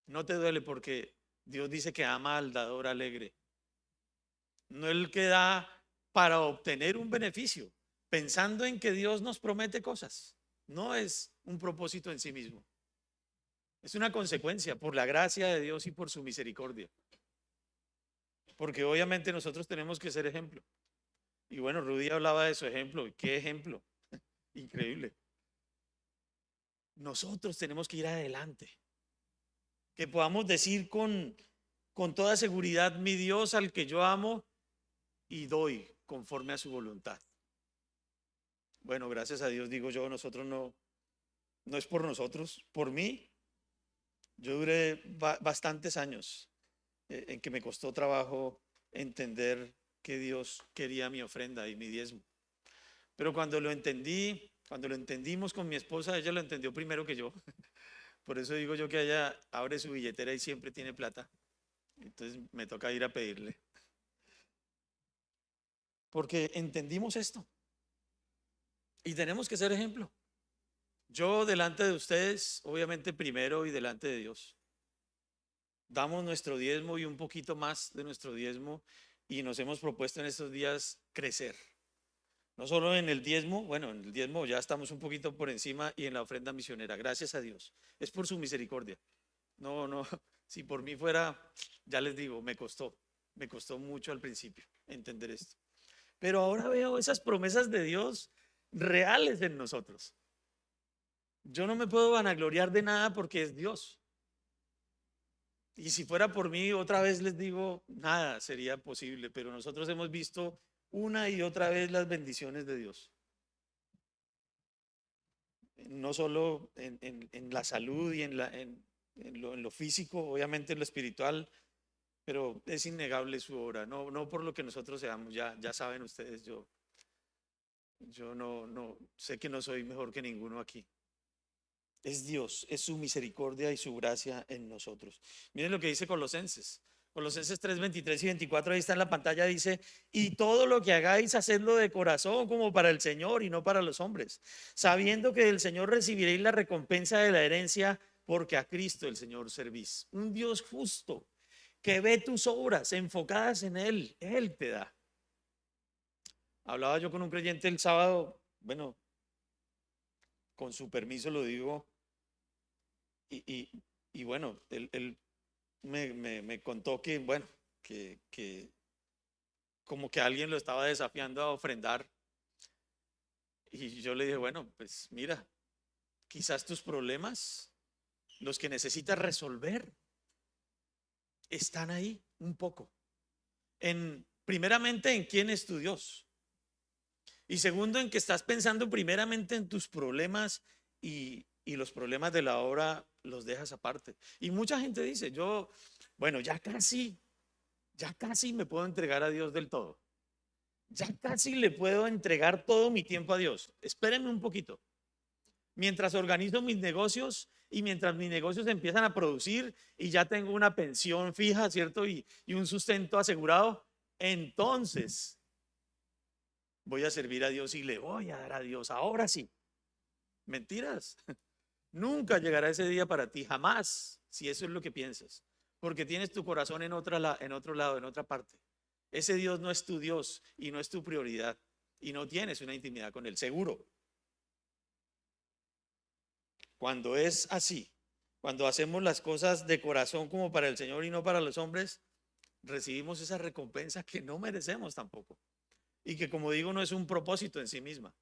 No te duele porque Dios dice que ama al dador alegre. No el que da para obtener un beneficio, pensando en que Dios nos promete cosas. No es un propósito en sí mismo. Es una consecuencia por la gracia de Dios y por su misericordia. Porque obviamente nosotros tenemos que ser ejemplo. Y bueno, Rudy hablaba de su ejemplo. ¿Qué ejemplo? Increíble. Nosotros tenemos que ir adelante. Que podamos decir con toda seguridad, mi Dios al que yo amo y doy conforme a su voluntad. Bueno, gracias a Dios digo yo, nosotros no es por nosotros, por mí. Yo duré bastantes años en que me costó trabajo entender que Dios quería mi ofrenda y mi diezmo. Pero cuando lo entendí, cuando lo entendimos con mi esposa, ella lo entendió primero que yo. Por eso digo yo que ella abre su billetera y siempre tiene plata. Entonces me toca ir a pedirle. Porque entendimos esto. Y tenemos que ser ejemplo. Yo delante de ustedes, obviamente primero y delante de Dios. Damos nuestro diezmo y un poquito más de nuestro diezmo y nos hemos propuesto en estos días crecer. No solo en el diezmo, bueno, en el diezmo ya estamos un poquito por encima y en la ofrenda misionera, gracias a Dios. Es por su misericordia. No, si por mí fuera, ya les digo, me costó mucho al principio entender esto. Pero ahora veo esas promesas de Dios reales en nosotros. Yo no me puedo vanagloriar de nada porque es Dios. Y si fuera por mí, otra vez les digo, nada sería posible, pero nosotros hemos visto una y otra vez las bendiciones de Dios. No solo en la salud y en lo físico, obviamente en lo espiritual, pero es innegable su obra. No, no por lo que nosotros seamos, ya saben ustedes, yo no sé que no soy mejor que ninguno aquí. Es Dios, es su misericordia y su gracia en nosotros. Miren lo que dice Colosenses. Colosenses 3, 23 y 24, ahí está en la pantalla, dice, y todo lo que hagáis, hacedlo de corazón como para el Señor y no para los hombres, sabiendo que del Señor recibiréis la recompensa de la herencia, porque a Cristo el Señor servís. Un Dios justo que ve tus obras enfocadas en Él te da. Hablaba yo con un creyente el sábado, bueno, con su permiso lo digo, y bueno, él me contó que, bueno, que como que alguien lo estaba desafiando a ofrendar. Y yo le dije, bueno, pues mira, quizás tus problemas, los que necesitas resolver, están ahí un poco. Primeramente, en quién es tu Dios. Y segundo, en que estás pensando primeramente en tus problemas y los problemas de la obra los dejas aparte. Y mucha gente dice, bueno, ya casi me puedo entregar a Dios del todo. Ya casi le puedo entregar todo mi tiempo a Dios. Espérenme un poquito. Mientras organizo mis negocios y mientras mis negocios empiezan a producir y ya tengo una pensión fija, ¿cierto? Y un sustento asegurado, entonces voy a servir a Dios y le voy a dar a Dios. Ahora sí. Mentiras. Nunca llegará ese día para ti, jamás, si eso es lo que piensas, porque tienes tu corazón en otro lado, en otra parte. Ese Dios no es tu Dios y no es tu prioridad y no tienes una intimidad con Él, seguro. Cuando es así, cuando hacemos las cosas de corazón como para el Señor y no para los hombres, recibimos esa recompensa que no merecemos tampoco y que, como digo, no es un propósito en sí misma.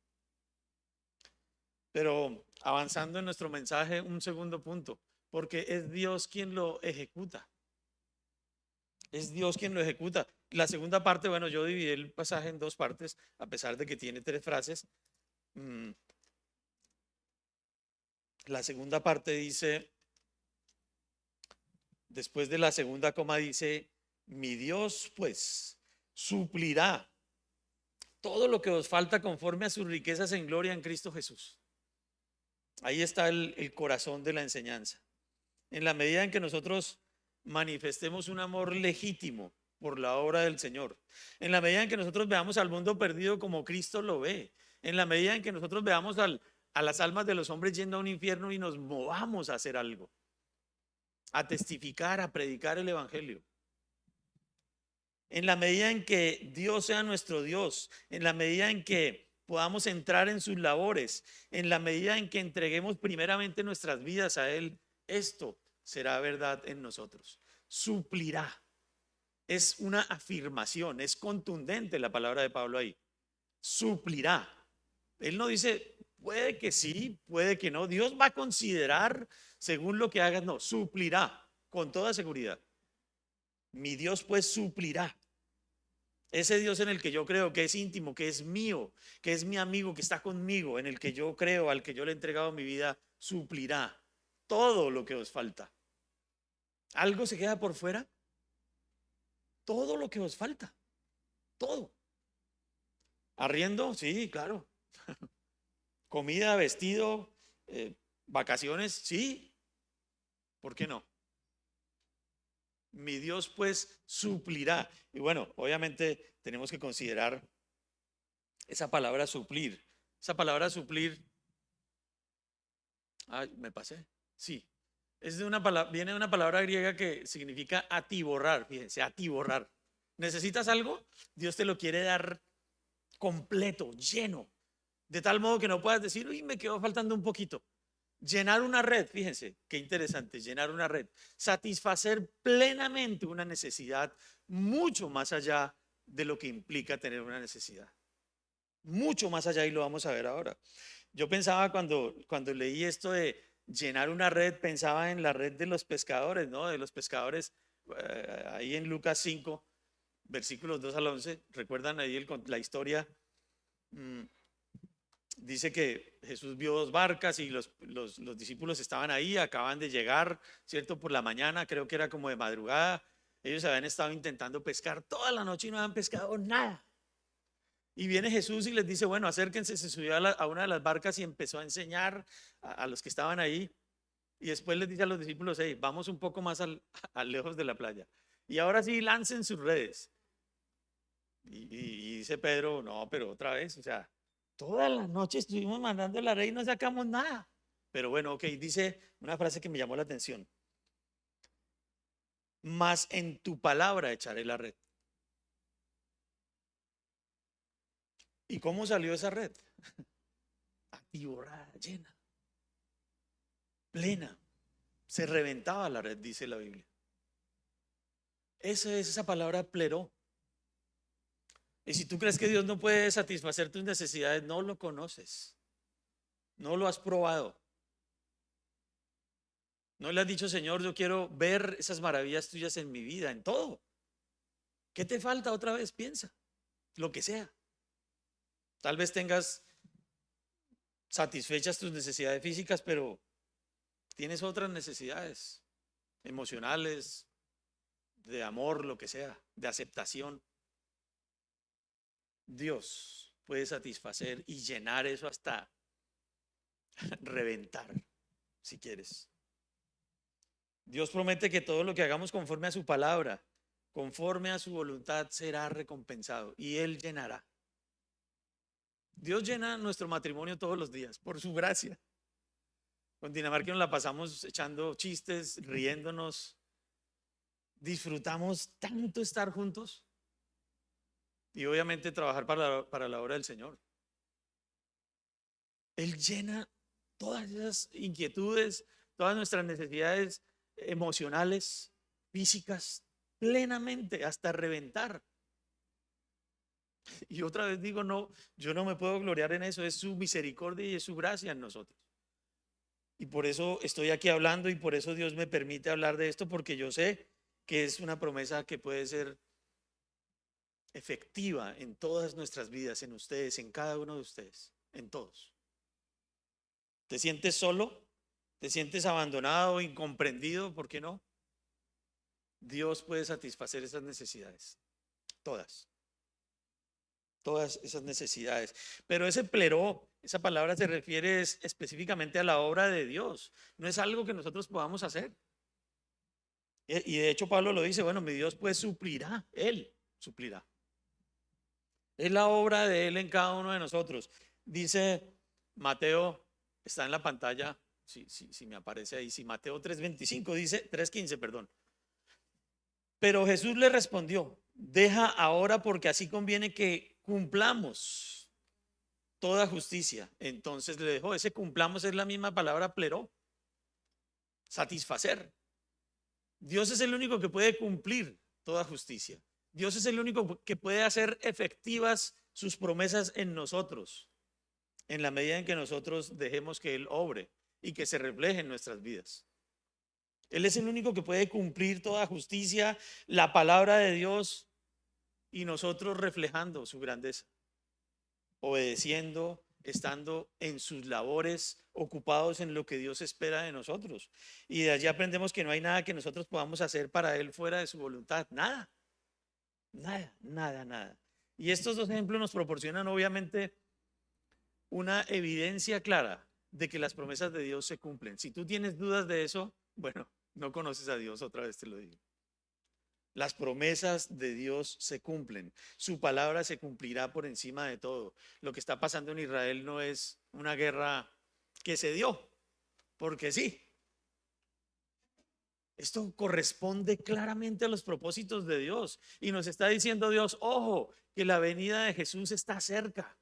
Pero avanzando en nuestro mensaje, un segundo punto, porque es Dios quien lo ejecuta. Es Dios quien lo ejecuta. La segunda parte, bueno, yo dividí el pasaje en dos partes, a pesar de que tiene tres frases. La segunda parte dice, después de la segunda coma dice, mi Dios pues suplirá todo lo que os falta conforme a sus riquezas en gloria en Cristo Jesús. Ahí está el corazón de la enseñanza. En la medida en que nosotros manifestemos un amor legítimo por la obra del Señor, en la medida en que nosotros veamos al mundo perdido como Cristo lo ve, en la medida en que nosotros veamos a las almas de los hombres yendo a un infierno y nos movamos a hacer algo, a testificar, a predicar el Evangelio. En la medida en que Dios sea nuestro Dios, en la medida en que podamos entrar en sus labores, en la medida en que entreguemos primeramente nuestras vidas a Él, esto será verdad en nosotros. Suplirá. Es una afirmación, es contundente la palabra de Pablo ahí. Suplirá. Él no dice, puede que sí, puede que no. Dios va a considerar según lo que hagas, no, suplirá con toda seguridad. Mi Dios pues suplirá. Ese Dios en el que yo creo, que es íntimo, que es mío, que es mi amigo, que está conmigo, en el que yo creo, al que yo le he entregado mi vida, suplirá todo lo que os falta. ¿Algo se queda por fuera? Todo lo que os falta, todo. Arriendo, sí, claro. Comida, vestido, vacaciones, sí. ¿Por qué no? Mi Dios pues suplirá. Y bueno, obviamente tenemos que considerar esa palabra suplir. Esa palabra suplir, ay, me pasé. Sí, es de una palabra, viene de una palabra griega que significa atiborrar. Fíjense, atiborrar. ¿Necesitas algo? Dios te lo quiere dar completo, lleno, de tal modo que no puedas decir, uy, me quedó faltando un poquito. Llenar una red, fíjense, qué interesante, llenar una red, satisfacer plenamente una necesidad mucho más allá de lo que implica tener una necesidad. Mucho más allá y lo vamos a ver ahora. Yo pensaba cuando leí esto de llenar una red, pensaba en la red de los pescadores, ¿no? De los pescadores, ahí en Lucas 5, versículos 2 al 11. ¿Recuerdan ahí la historia? Mm, Dice que Jesús vio dos barcas y los discípulos estaban ahí, acaban de llegar, ¿cierto? Por la mañana, creo que era como de madrugada. Ellos habían estado intentando pescar toda la noche y no habían pescado nada. Y viene Jesús y les dice, bueno, acérquense, se subió a una de las barcas y empezó a enseñar a los que estaban ahí. Y después les dice a los discípulos, hey, vamos un poco más al lejos de la playa. Y ahora sí, lancen sus redes. Y dice Pedro, no, pero otra vez, o sea, toda la noche estuvimos mandando la red y no sacamos nada. Pero bueno, ok, dice una frase que me llamó la atención. Más en tu palabra echaré la red. ¿Y cómo salió esa red? Atiborrada, llena, plena. Se reventaba la red, dice la Biblia. Esa es esa palabra pleró. Y si tú crees que Dios no puede satisfacer tus necesidades, no lo conoces. No lo has probado. No le has dicho, Señor, yo quiero ver esas maravillas tuyas en mi vida, en todo. ¿Qué te falta otra vez? Piensa, lo que sea. Tal vez tengas satisfechas tus necesidades físicas, pero tienes otras necesidades emocionales, de amor, lo que sea, de aceptación. Dios puede satisfacer y llenar eso hasta reventar, si quieres. Dios promete que todo lo que hagamos conforme a su palabra, conforme a su voluntad, será recompensado y Él llenará. Dios llena nuestro matrimonio todos los días por su gracia. Con Dinamarca nos la pasamos echando chistes, riéndonos. Disfrutamos tanto estar juntos y obviamente trabajar para la obra del Señor. Él llena todas esas inquietudes, todas nuestras necesidades emocionales, físicas, plenamente, hasta reventar. Y otra vez digo, no, yo no me puedo gloriar en eso, es su misericordia y es su gracia en nosotros. Y por eso estoy aquí hablando y por eso Dios me permite hablar de esto, porque yo sé que es una promesa que puede ser efectiva en todas nuestras vidas, en ustedes, en cada uno de ustedes, en todos. ¿Te sientes solo? ¿Te sientes abandonado, incomprendido? ¿Por qué no? Dios puede satisfacer esas necesidades, todas. Todas esas necesidades. Pero ese pleró, esa palabra se refiere específicamente a la obra de Dios. No es algo que nosotros podamos hacer. Y de hecho Pablo lo dice, bueno, mi Dios pues suplirá, Él suplirá. Es la obra de Él en cada uno de nosotros. Dice Mateo, está en la pantalla, si me aparece ahí, si Mateo 3:25 dice, 3:15, perdón. Pero Jesús le respondió, deja ahora porque así conviene que cumplamos toda justicia. Entonces le dejó, ese cumplamos es la misma palabra pleró, satisfacer. Dios es el único que puede cumplir toda justicia. Dios es el único que puede hacer efectivas sus promesas en nosotros, en la medida en que nosotros dejemos que Él obre y que se refleje en nuestras vidas. Él es el único que puede cumplir toda justicia, la palabra de Dios, y nosotros reflejando su grandeza, obedeciendo, estando en sus labores, ocupados en lo que Dios espera de nosotros. Y de allí aprendemos que no hay nada que nosotros podamos hacer para Él fuera de su voluntad. Nada, nada, nada, nada. Y estos dos ejemplos nos proporcionan obviamente una evidencia clara de que las promesas de Dios se cumplen. Si tú tienes dudas de eso, bueno, no conoces a Dios, otra vez te lo digo. Las promesas de Dios se cumplen. Su palabra se cumplirá por encima de todo. Lo que está pasando en Israel no es una guerra que se dio, porque sí. Esto corresponde claramente a los propósitos de Dios. Y nos está diciendo Dios, ojo, que la venida de Jesús está cerca.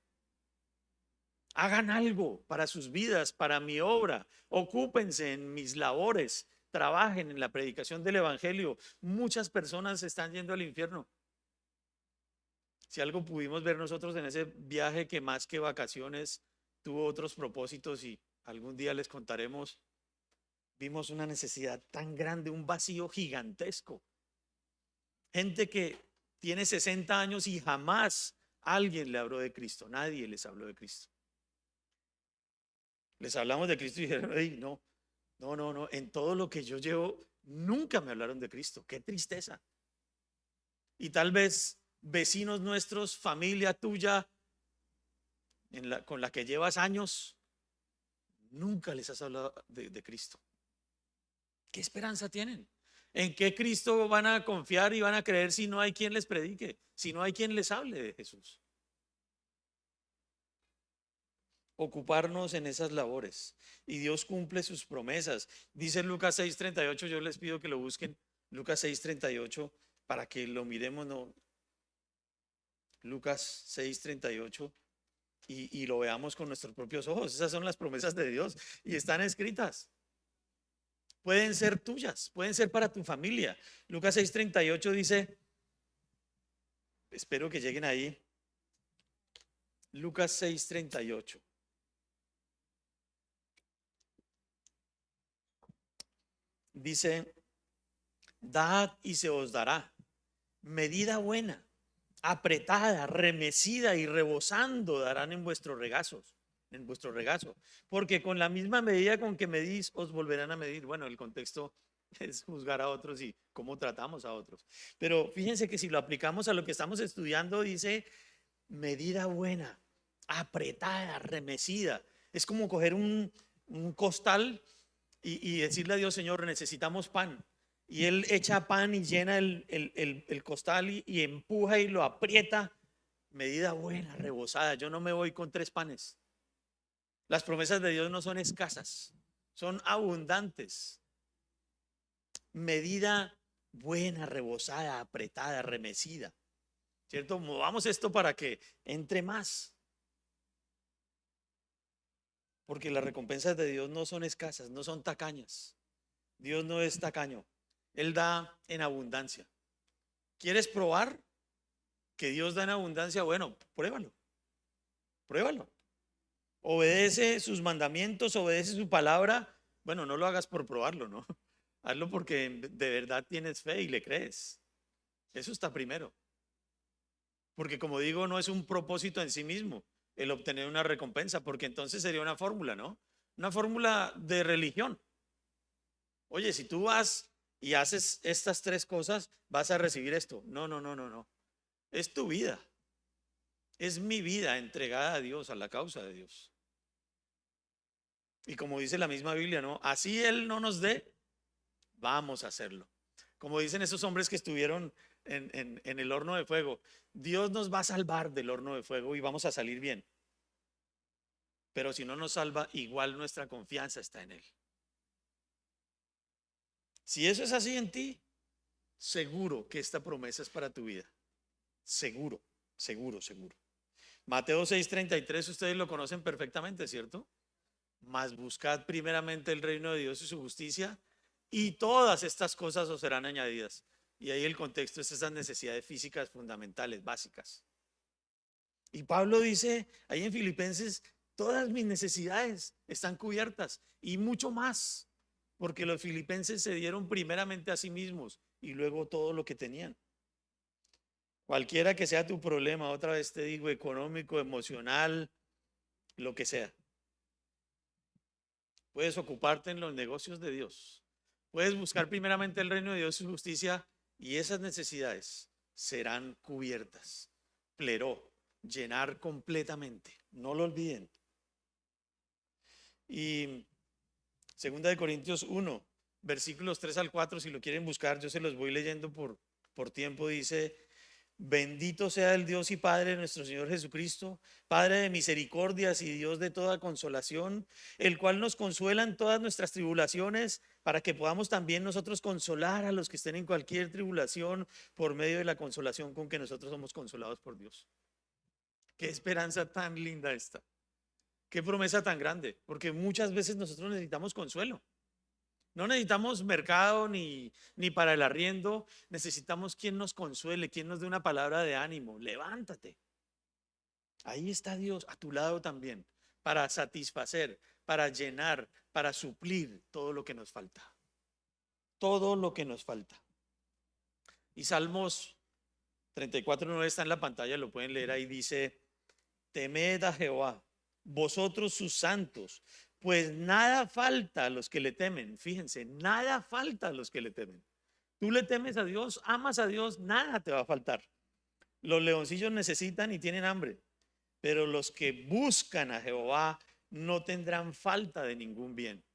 Hagan algo para sus vidas, para mi obra. Ocúpense en mis labores. Trabajen en la predicación del evangelio. Muchas personas están yendo al infierno. Si algo pudimos ver nosotros en ese viaje, que más que vacaciones tuvo otros propósitos y algún día les contaremos. Vimos una necesidad tan grande, un vacío gigantesco. Gente que tiene 60 años y jamás alguien le habló de Cristo, nadie les habló de Cristo. Les hablamos de Cristo y dijeron, "Ey, no, no, no, no, en todo lo que yo llevo, nunca me hablaron de Cristo, qué tristeza". Y tal vez vecinos nuestros, familia tuya, con la que llevas años, nunca les has hablado de Cristo. ¿Qué esperanza tienen? ¿En qué Cristo van a confiar y van a creer si no hay quien les predique, si no hay quien les hable de Jesús? Ocuparnos en esas labores y Dios cumple sus promesas. Dice Lucas 6:38, yo les pido que lo busquen, Lucas 6:38, para que lo miremos, no. Lucas 6:38 y lo veamos con nuestros propios ojos. Esas son las promesas de Dios y están escritas. Pueden ser tuyas, pueden ser para tu familia. Lucas 6:38 dice, espero que lleguen ahí. Lucas 6:38. Dice, dad y se os dará, medida buena, apretada, remecida y rebosando darán en vuestros regazos, en vuestro regazo, porque con la misma medida con que medís os volverán a medir. Bueno, el contexto es juzgar a otros y cómo tratamos a otros. Pero fíjense que si lo aplicamos a lo que estamos estudiando, dice medida buena, apretada, remecida. Es como coger un costal y decirle a Dios, Señor, necesitamos pan. Y Él echa pan y llena el costal y empuja y lo aprieta. Medida buena, rebosada. Yo no me voy con 3 panes. Las promesas de Dios no son escasas, son abundantes. Medida buena, rebosada, apretada, remecida. ¿Cierto? Movamos esto para que entre más. Porque las recompensas de Dios no son escasas, no son tacañas. Dios no es tacaño. Él da en abundancia. ¿Quieres probar que Dios da en abundancia? Bueno, pruébalo. Pruébalo. Obedece sus mandamientos, obedece su palabra. Bueno, no lo hagas por probarlo, ¿no? Hazlo porque de verdad tienes fe y le crees. Eso está primero. Porque como digo, no es un propósito en sí mismo el obtener una recompensa, porque entonces sería una fórmula, ¿no? Una fórmula de religión. Oye, si tú vas y haces estas 3 cosas, vas a recibir esto. No, no, no, no, no. Es tu vida. Es mi vida entregada a Dios, a la causa de Dios. Y como dice la misma Biblia, ¿no? Así Él no nos dé, vamos a hacerlo. Como dicen esos hombres que estuvieron en el horno de fuego, Dios nos va a salvar del horno de fuego y vamos a salir bien. Pero si no nos salva, igual nuestra confianza está en Él. Si eso es así en ti, seguro que esta promesa es para tu vida. Seguro, seguro, seguro. Mateo 6:33, ustedes lo conocen perfectamente, ¿cierto? Mas buscad primeramente el reino de Dios y su justicia, y todas estas cosas os serán añadidas. Y ahí el contexto es esas necesidades físicas fundamentales, básicas. Y Pablo dice ahí en Filipenses, todas mis necesidades están cubiertas y mucho más, porque los filipenses se dieron primeramente a sí mismos y luego todo lo que tenían. Cualquiera que sea tu problema, otra vez te digo, económico, emocional, lo que sea. Puedes ocuparte en los negocios de Dios. Puedes buscar primeramente el reino de Dios y su justicia y esas necesidades serán cubiertas. Pleró, llenar completamente. No lo olviden. Y 2 Corintios 1, versículos 3 al 4, si lo quieren buscar, yo se los voy leyendo por tiempo, dice: bendito sea el Dios y Padre de nuestro Señor Jesucristo, Padre de misericordias y Dios de toda consolación, el cual nos consuela en todas nuestras tribulaciones, para que podamos también nosotros consolar a los que estén en cualquier tribulación por medio de la consolación con que nosotros somos consolados por Dios. Qué esperanza tan linda esta. Qué promesa tan grande, porque muchas veces nosotros necesitamos consuelo. No necesitamos mercado ni para el arriendo, necesitamos quien nos consuele, quien nos dé una palabra de ánimo. Levántate. Ahí está Dios, a tu lado también, para satisfacer, para llenar, para suplir todo lo que nos falta. Todo lo que nos falta. Y Salmos 34:9 está en la pantalla, lo pueden leer ahí, dice: temed a Jehová, vosotros sus santos, pues nada falta a los que le temen. Fíjense, nada falta a los que le temen. Tú le temes a Dios, amas a Dios, nada te va a faltar. Los leoncillos necesitan y tienen hambre, pero los que buscan a Jehová no tendrán falta de ningún bien.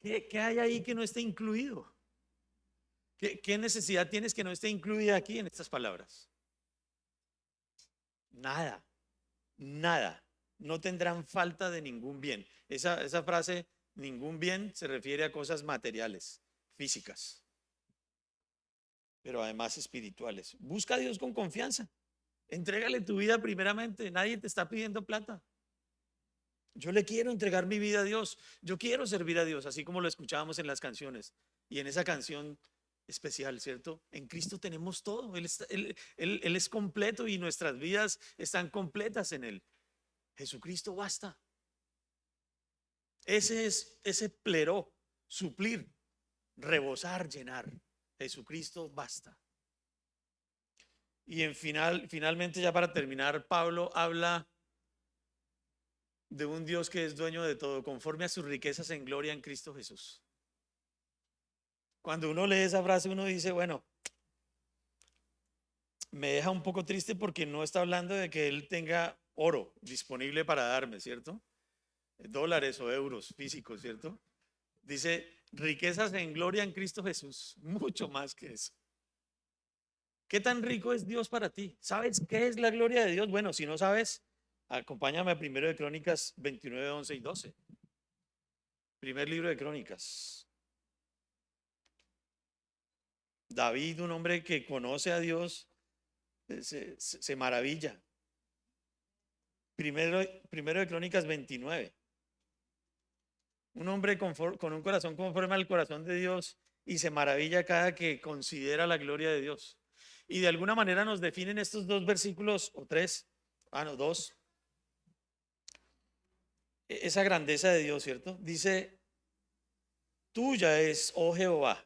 ¿Qué hay ahí que no esté incluido? ¿Qué necesidad tienes que no esté incluida aquí en estas palabras? Nada, nada. No tendrán falta de ningún bien. Esa frase, ningún bien, se refiere a cosas materiales, físicas, pero además espirituales. Busca a Dios con confianza. Entrégale tu vida primeramente. Nadie te está pidiendo plata. Yo le quiero entregar mi vida a Dios. Yo quiero servir a Dios, así como lo escuchábamos en las canciones. Y en esa canción especial, ¿cierto? En Cristo tenemos todo. Él es completo y nuestras vidas están completas en Él. Jesucristo basta. Ese pleró, suplir, rebosar, llenar. Jesucristo basta. Y finalmente, ya para terminar, Pablo habla de un Dios que es dueño de todo, conforme a sus riquezas en gloria en Cristo Jesús. Cuando uno lee esa frase, uno dice, bueno, me deja un poco triste porque no está hablando de que Él tenga oro disponible para darme, ¿cierto? Dólares o euros físicos, ¿cierto? Dice, riquezas en gloria en Cristo Jesús, mucho más que eso. ¿Qué tan rico es Dios para ti? ¿Sabes qué es la gloria de Dios? Bueno, si no sabes, acompáñame a 1 de Crónicas 29, 11 y 12. Primer libro de Crónicas. David, un hombre que conoce a Dios, se maravilla. Primero de Crónicas 29. Un hombre con un corazón conforme al corazón de Dios y se maravilla cada que considera la gloria de Dios. Y de alguna manera nos definen estos dos versículos, o tres, dos, esa grandeza de Dios, ¿cierto? Dice, tuya es, oh Jehová,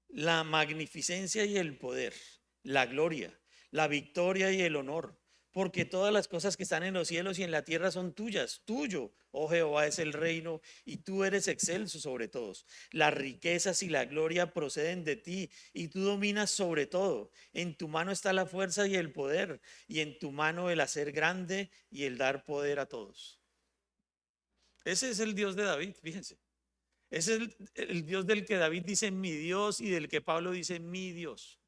la magnificencia y el poder, la gloria, la victoria y el honor, porque todas las cosas que están en los cielos y en la tierra son tuyas. Tuyo, oh Jehová, es el reino y tú eres excelso sobre todos. Las riquezas y la gloria proceden de ti y tú dominas sobre todo. En tu mano está la fuerza y el poder, y en tu mano el hacer grande y el dar poder a todos. Ese es el Dios de David, fíjense. Ese es el Dios del que David dice mi Dios y del que Pablo dice mi Dios,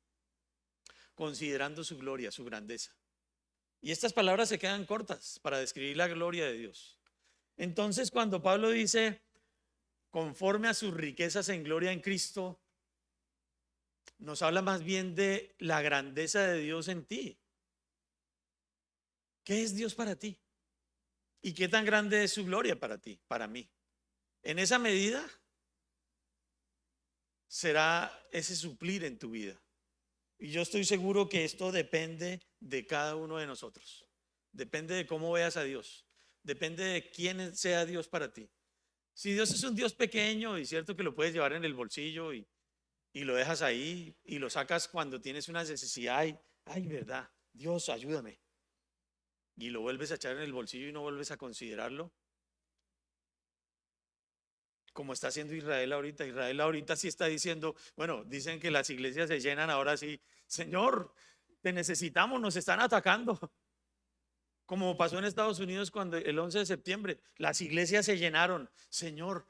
considerando su gloria, su grandeza. Y estas palabras se quedan cortas para describir la gloria de Dios. Entonces, cuando Pablo dice conforme a sus riquezas en gloria en Cristo, nos habla más bien de la grandeza de Dios en ti. ¿Qué es Dios para ti? ¿Y qué tan grande es su gloria para ti, para mí? En esa medida será ese suplir en tu vida. Y yo estoy seguro que esto depende de cada uno de nosotros. Depende de cómo veas a Dios. Depende de quién sea Dios para ti. Si Dios es un Dios pequeño y cierto que lo puedes llevar en el bolsillo y lo dejas ahí y lo sacas cuando tienes una necesidad y, ay, verdad, Dios, ayúdame. Y lo vuelves a echar en el bolsillo y no vuelves a considerarlo. Como está haciendo Israel ahorita. Israel ahorita sí está diciendo, bueno, dicen que las iglesias se llenan ahora sí. Señor, te necesitamos, nos están atacando. Como pasó en Estados Unidos cuando el 11 de septiembre las iglesias se llenaron. Señor,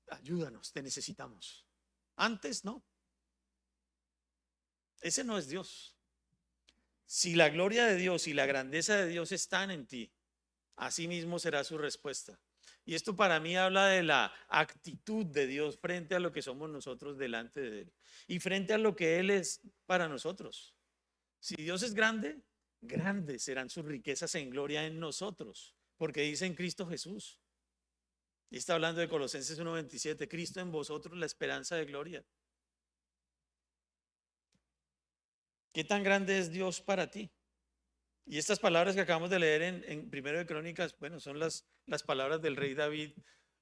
ayúdanos, te necesitamos. Antes no. Ese no es Dios. Si la gloria de Dios y la grandeza de Dios están en ti, así mismo será su respuesta. Y esto para mí habla de la actitud de Dios frente a lo que somos nosotros delante de Él y frente a lo que Él es para nosotros. Si Dios es grande, grandes serán sus riquezas en gloria en nosotros, porque dice en Cristo Jesús. Y está hablando de Colosenses 1:27, Cristo en vosotros la esperanza de gloria. ¿Qué tan grande es Dios para ti? Y estas palabras que acabamos de leer en Primero de Crónicas, bueno, son las palabras del rey David,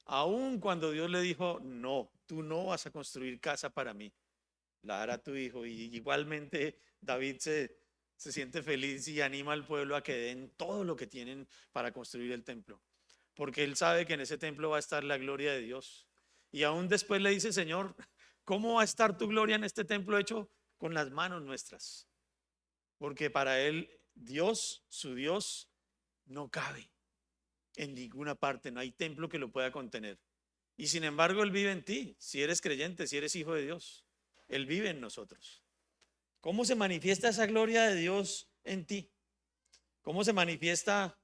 aun cuando Dios le dijo, no, tú no vas a construir casa para mí, la hará tu hijo. Y igualmente David se siente feliz y anima al pueblo a que den todo lo que tienen para construir el templo, porque él sabe que en ese templo va a estar la gloria de Dios. Y aún después le dice, Señor, ¿cómo va a estar tu gloria en este templo hecho con las manos nuestras? Porque para él, Dios, su Dios, no cabe en ninguna parte, no hay templo que lo pueda contener. Y sin embargo, Él vive en ti, si eres creyente, si eres hijo de Dios. Él vive en nosotros. ¿Cómo se manifiesta esa gloria de Dios en ti? ¿Cómo se manifiesta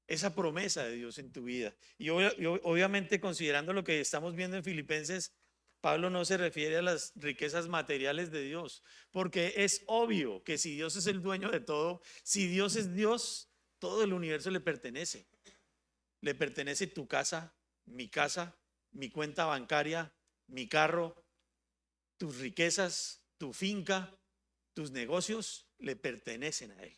esa promesa de Dios en tu vida? Y obviamente, considerando lo que estamos viendo en Filipenses, Pablo no se refiere a las riquezas materiales de Dios, porque es obvio que si Dios es el dueño de todo, si Dios es Dios, todo el universo le pertenece. Le pertenece tu casa, mi cuenta bancaria, mi carro, tus riquezas, tu finca, tus negocios le pertenecen a Él.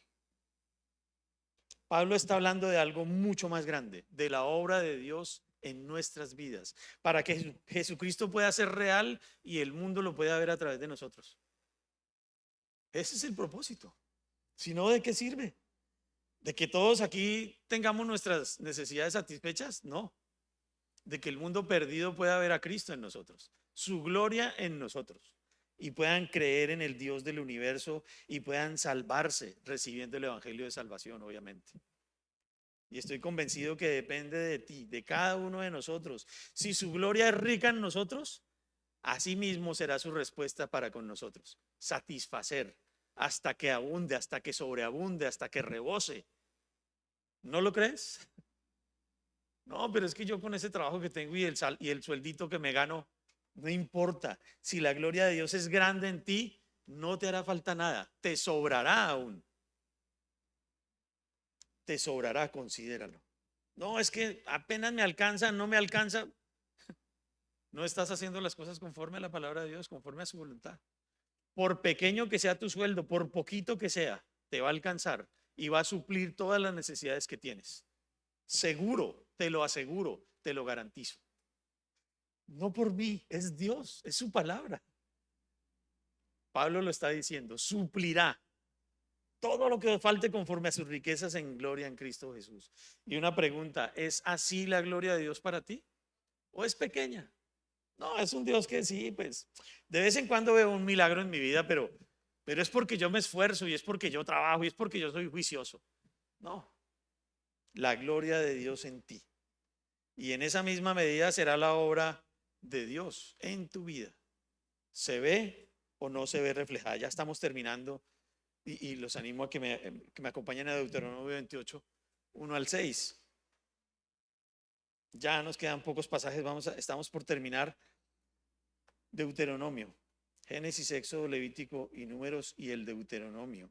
Pablo está hablando de algo mucho más grande, de la obra de Dios en nuestras vidas, para que Jesucristo pueda ser real y el mundo lo pueda ver a través de nosotros. Ese es el propósito. Si no, ¿de qué sirve? ¿De que todos aquí tengamos nuestras necesidades satisfechas? No. De que el mundo perdido pueda ver a Cristo en nosotros, su gloria en nosotros, y puedan creer en el Dios del universo y puedan salvarse recibiendo el evangelio de salvación, obviamente. Y estoy convencido que depende de ti, de cada uno de nosotros. Si su gloria es rica en nosotros, así mismo será su respuesta para con nosotros. Satisfacer hasta que abunde, hasta que sobreabunde, hasta que rebose. ¿No lo crees? No, pero es que yo con ese trabajo que tengo y el sueldito que me gano, no importa. Si la gloria de Dios es grande en ti, no te hará falta nada. Te sobrará aún. Te sobrará, considéralo. No, es que apenas me alcanza, no me alcanza. No estás haciendo las cosas conforme a la palabra de Dios, conforme a su voluntad. Por pequeño que sea tu sueldo, por poquito que sea, te va a alcanzar y va a suplir todas las necesidades que tienes. Seguro, te lo aseguro, te lo garantizo. No por mí, es Dios, es su palabra. Pablo lo está diciendo, suplirá todo lo que falte conforme a sus riquezas en gloria en Cristo Jesús. Y una pregunta, ¿es así la gloria de Dios para ti? ¿O es pequeña? No, es un Dios que sí, pues de vez en cuando veo un milagro en mi vida, pero es porque yo me esfuerzo y es porque yo trabajo y es porque yo soy juicioso. No, la gloria de Dios en ti. Y en esa misma medida será la obra de Dios en tu vida. ¿Se ve o no se ve reflejada? Ya estamos terminando y los animo a que me acompañen a Deuteronomio 28, 1 al 6. Ya nos quedan pocos pasajes, estamos por terminar Deuteronomio, Génesis, Éxodo, Levítico y Números y el Deuteronomio.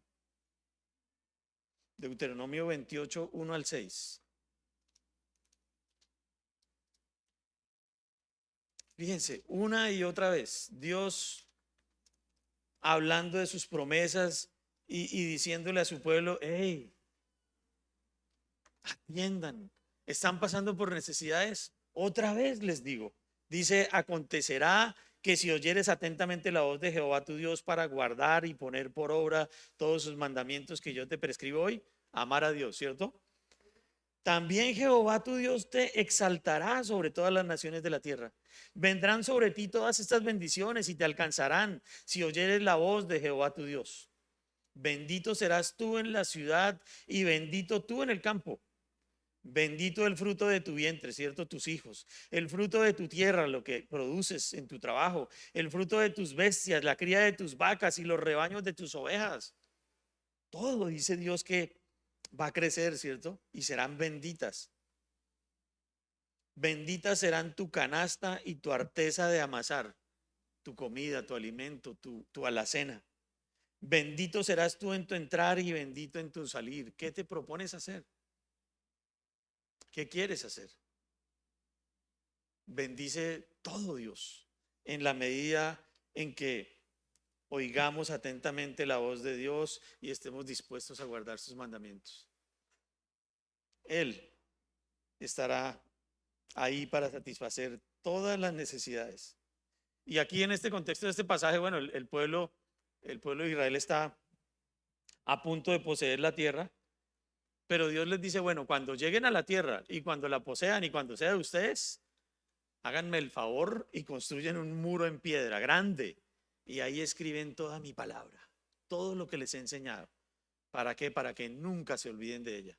Deuteronomio 28, 1 al 6. Fíjense, una y otra vez, Dios hablando de sus promesas y diciéndole a su pueblo, hey, atiendan, están pasando por necesidades. Otra vez les digo, dice, acontecerá que si oyeres atentamente la voz de Jehová tu Dios para guardar y poner por obra todos sus mandamientos que yo te prescribo hoy, amar a Dios, ¿cierto? También Jehová tu Dios te exaltará sobre todas las naciones de la tierra. Vendrán sobre ti todas estas bendiciones y te alcanzarán si oyeres la voz de Jehová tu Dios. Bendito serás tú en la ciudad y bendito tú en el campo. Bendito el fruto de tu vientre, ¿cierto? Tus hijos, el fruto de tu tierra, lo que produces en tu trabajo, el fruto de tus bestias, la cría de tus vacas y los rebaños de tus ovejas. Todo dice Dios que va a crecer, ¿cierto? Y serán benditas. Benditas serán tu canasta y tu arteza de amasar, tu comida, tu alimento, tu alacena. Bendito serás tú en tu entrar y bendito en tu salir. ¿Qué te propones hacer? ¿Qué quieres hacer? Bendice todo, Dios, en la medida en que oigamos atentamente la voz de Dios y estemos dispuestos a guardar sus mandamientos. Él estará ahí para satisfacer todas las necesidades. Y aquí en este contexto de este pasaje, bueno, el pueblo de Israel está a punto de poseer la tierra, pero Dios les dice, bueno, cuando lleguen a la tierra y cuando la posean y cuando sea de ustedes, háganme el favor y construyen un muro en piedra grande y ahí escriben toda mi palabra, todo lo que les he enseñado. ¿Para qué? Para que nunca se olviden de ella.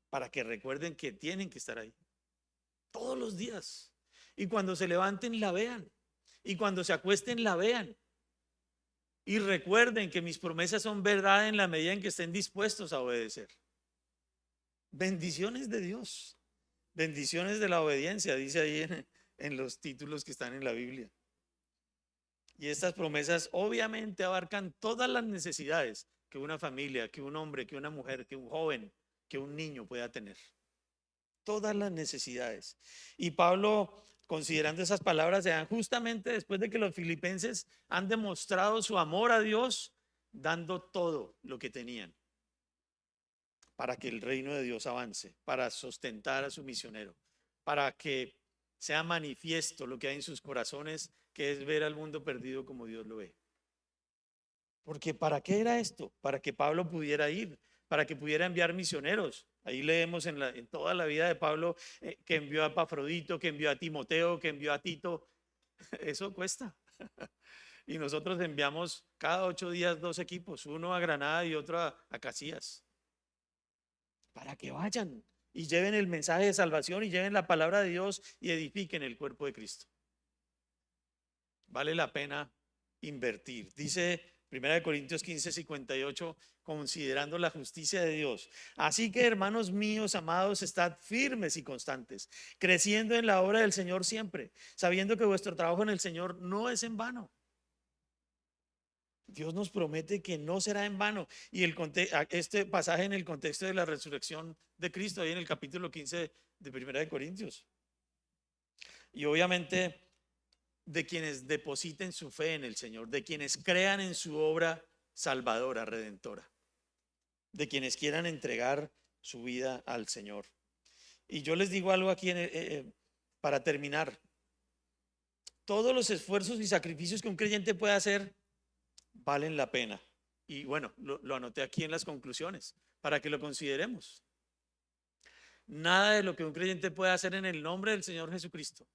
Para que recuerden que tienen que estar ahí todos los días. Y cuando se levanten la vean. Y cuando se acuesten la vean. Y recuerden que mis promesas son verdad en la medida en que estén dispuestos a obedecer. Bendiciones de Dios. Bendiciones de la obediencia, dice ahí en los títulos que están en la Biblia. Y estas promesas obviamente abarcan todas las necesidades que una familia, que un hombre, que una mujer, que un joven, que un niño pueda tener. Todas las necesidades. Y Pablo, considerando esas palabras, se dan justamente después de que los filipenses han demostrado su amor a Dios, dando todo lo que tenían para que el reino de Dios avance, para sustentar a su misionero, para que sea manifiesto lo que hay en sus corazones, que es ver al mundo perdido como Dios lo ve. Porque ¿para qué era esto? Para que Pablo pudiera ir, para que pudiera enviar misioneros. Ahí leemos en toda la vida de Pablo que envió a Epafrodito, que envió a Timoteo, que envió a Tito. Eso cuesta. Y nosotros enviamos cada 8 días 2 equipos, uno a Granada y otro a Casillas, para que vayan y lleven el mensaje de salvación y lleven la palabra de Dios y edifiquen el cuerpo de Cristo. Vale la pena invertir. Dice 1 Corintios 15:58, considerando la justicia de Dios. Así que, hermanos míos, amados, estad firmes y constantes, creciendo en la obra del Señor siempre, sabiendo que vuestro trabajo en el Señor no es en vano. Dios nos promete que no será en vano. Y este pasaje en el contexto de la resurrección de Cristo, ahí en el capítulo 15 de 1 Corintios. Y obviamente de quienes depositen su fe en el Señor, de quienes crean en su obra salvadora, redentora, de quienes quieran entregar su vida al Señor. Y yo les digo algo aquí para terminar. Todos los esfuerzos y sacrificios que un creyente puede hacer valen la pena. Y bueno, lo anoté aquí en las conclusiones para que lo consideremos. Nada de lo que un creyente puede hacer en el nombre del Señor Jesucristo,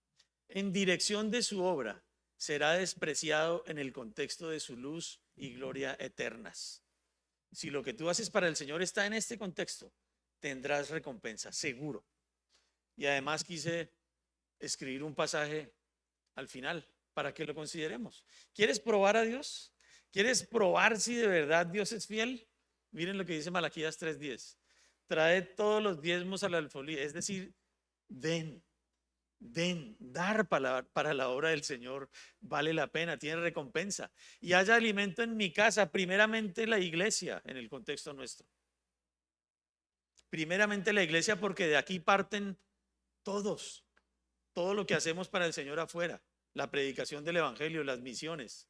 en dirección de su obra, será despreciado en el contexto de su luz y gloria eternas. Si lo que tú haces para el Señor está en este contexto, tendrás recompensa, seguro. Y además quise escribir un pasaje al final para que lo consideremos. ¿Quieres probar a Dios? ¿Quieres probar si de verdad Dios es fiel? Miren lo que dice Malaquías 3:10. Traed todos los diezmos al alfolí, es decir, dar para la obra del Señor vale la pena, tiene recompensa. Y haya alimento en mi casa, primeramente la iglesia, en el contexto nuestro. Primeramente la iglesia, porque de aquí parten todo lo que hacemos para el Señor afuera, la predicación del evangelio, las misiones.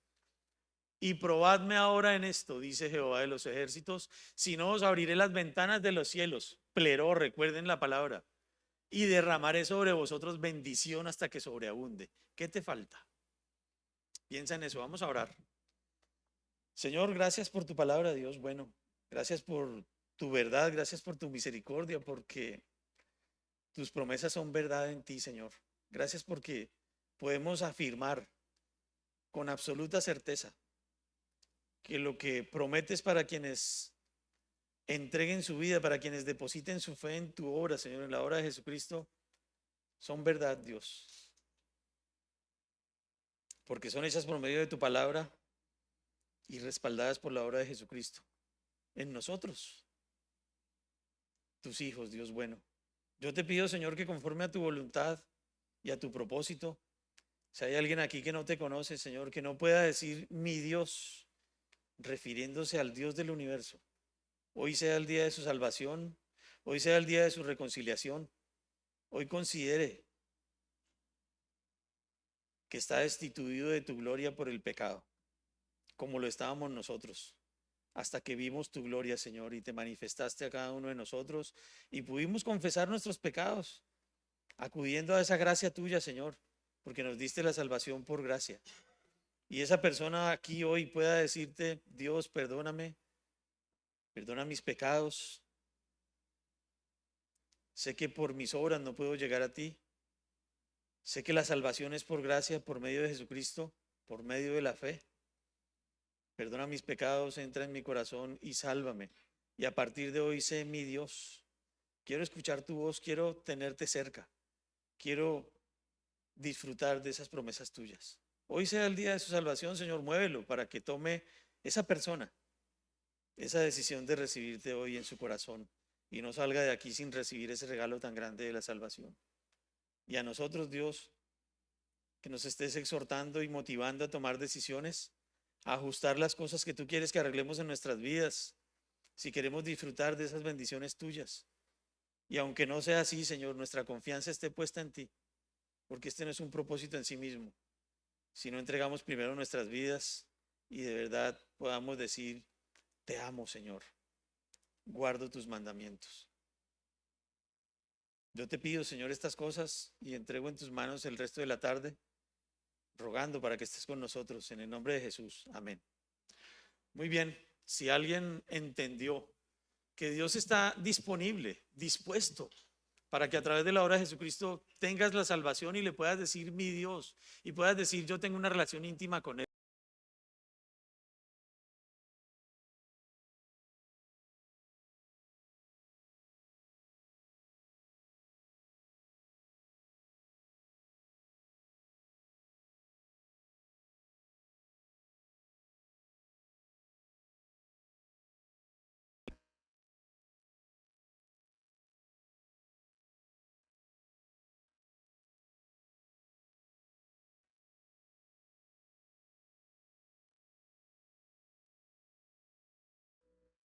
Y probadme ahora en esto, dice Jehová de los ejércitos, si no os abriré las ventanas de los cielos, pleró, recuerden la palabra, y derramaré sobre vosotros bendición hasta que sobreabunde. ¿Qué te falta? Piensa en eso, vamos a orar. Señor, gracias por tu palabra, Dios. Bueno, gracias por tu verdad, gracias por tu misericordia, porque tus promesas son verdad en ti, Señor. Gracias porque podemos afirmar con absoluta certeza que lo que prometes para quienes entreguen su vida, para quienes depositen su fe en tu obra, Señor, en la obra de Jesucristo, son verdad, Dios. Porque son hechas por medio de tu palabra y respaldadas por la obra de Jesucristo en nosotros, tus hijos, Dios bueno. Yo te pido, Señor, que conforme a tu voluntad y a tu propósito, si hay alguien aquí que no te conoce, Señor, que no pueda decir mi Dios, refiriéndose al Dios del universo, hoy sea el día de su salvación, hoy sea el día de su reconciliación, hoy considere que está destituido de tu gloria por el pecado. como lo estábamos nosotros, hasta que vimos tu gloria, Señor, y te manifestaste a cada uno de nosotros y pudimos confesar nuestros pecados, acudiendo a esa gracia tuya, Señor, porque nos diste la salvación por gracia. Y esa persona aquí hoy pueda decirte: Dios, perdóname, perdona mis pecados. Sé que por mis obras no puedo llegar a ti. Sé que la salvación es por gracia, por medio de Jesucristo, por medio de la fe. Perdona mis pecados, entra en mi corazón y sálvame. Y a partir de hoy sé mi Dios. Quiero escuchar tu voz, quiero tenerte cerca. Quiero disfrutar de esas promesas tuyas. Hoy sea el día de su salvación, Señor, muévelo para que tome esa persona esa decisión de recibirte hoy en su corazón y no salga de aquí sin recibir ese regalo tan grande de la salvación. Y a nosotros, Dios, que nos estés exhortando y motivando a tomar decisiones, a ajustar las cosas que tú quieres que arreglemos en nuestras vidas, si queremos disfrutar de esas bendiciones tuyas. Y aunque no sea así, Señor, nuestra confianza esté puesta en ti, porque este no es un propósito en sí mismo, sino entregamos primero nuestras vidas y de verdad podamos decir: te amo, Señor, guardo tus mandamientos. Yo te pido, Señor, estas cosas y entrego en tus manos el resto de la tarde, rogando para que estés con nosotros en el nombre de Jesús. Amén. Muy bien, si alguien entendió que Dios está disponible, dispuesto, para que a través de la obra de Jesucristo tengas la salvación y le puedas decir mi Dios y puedas decir: yo tengo una relación íntima con Él.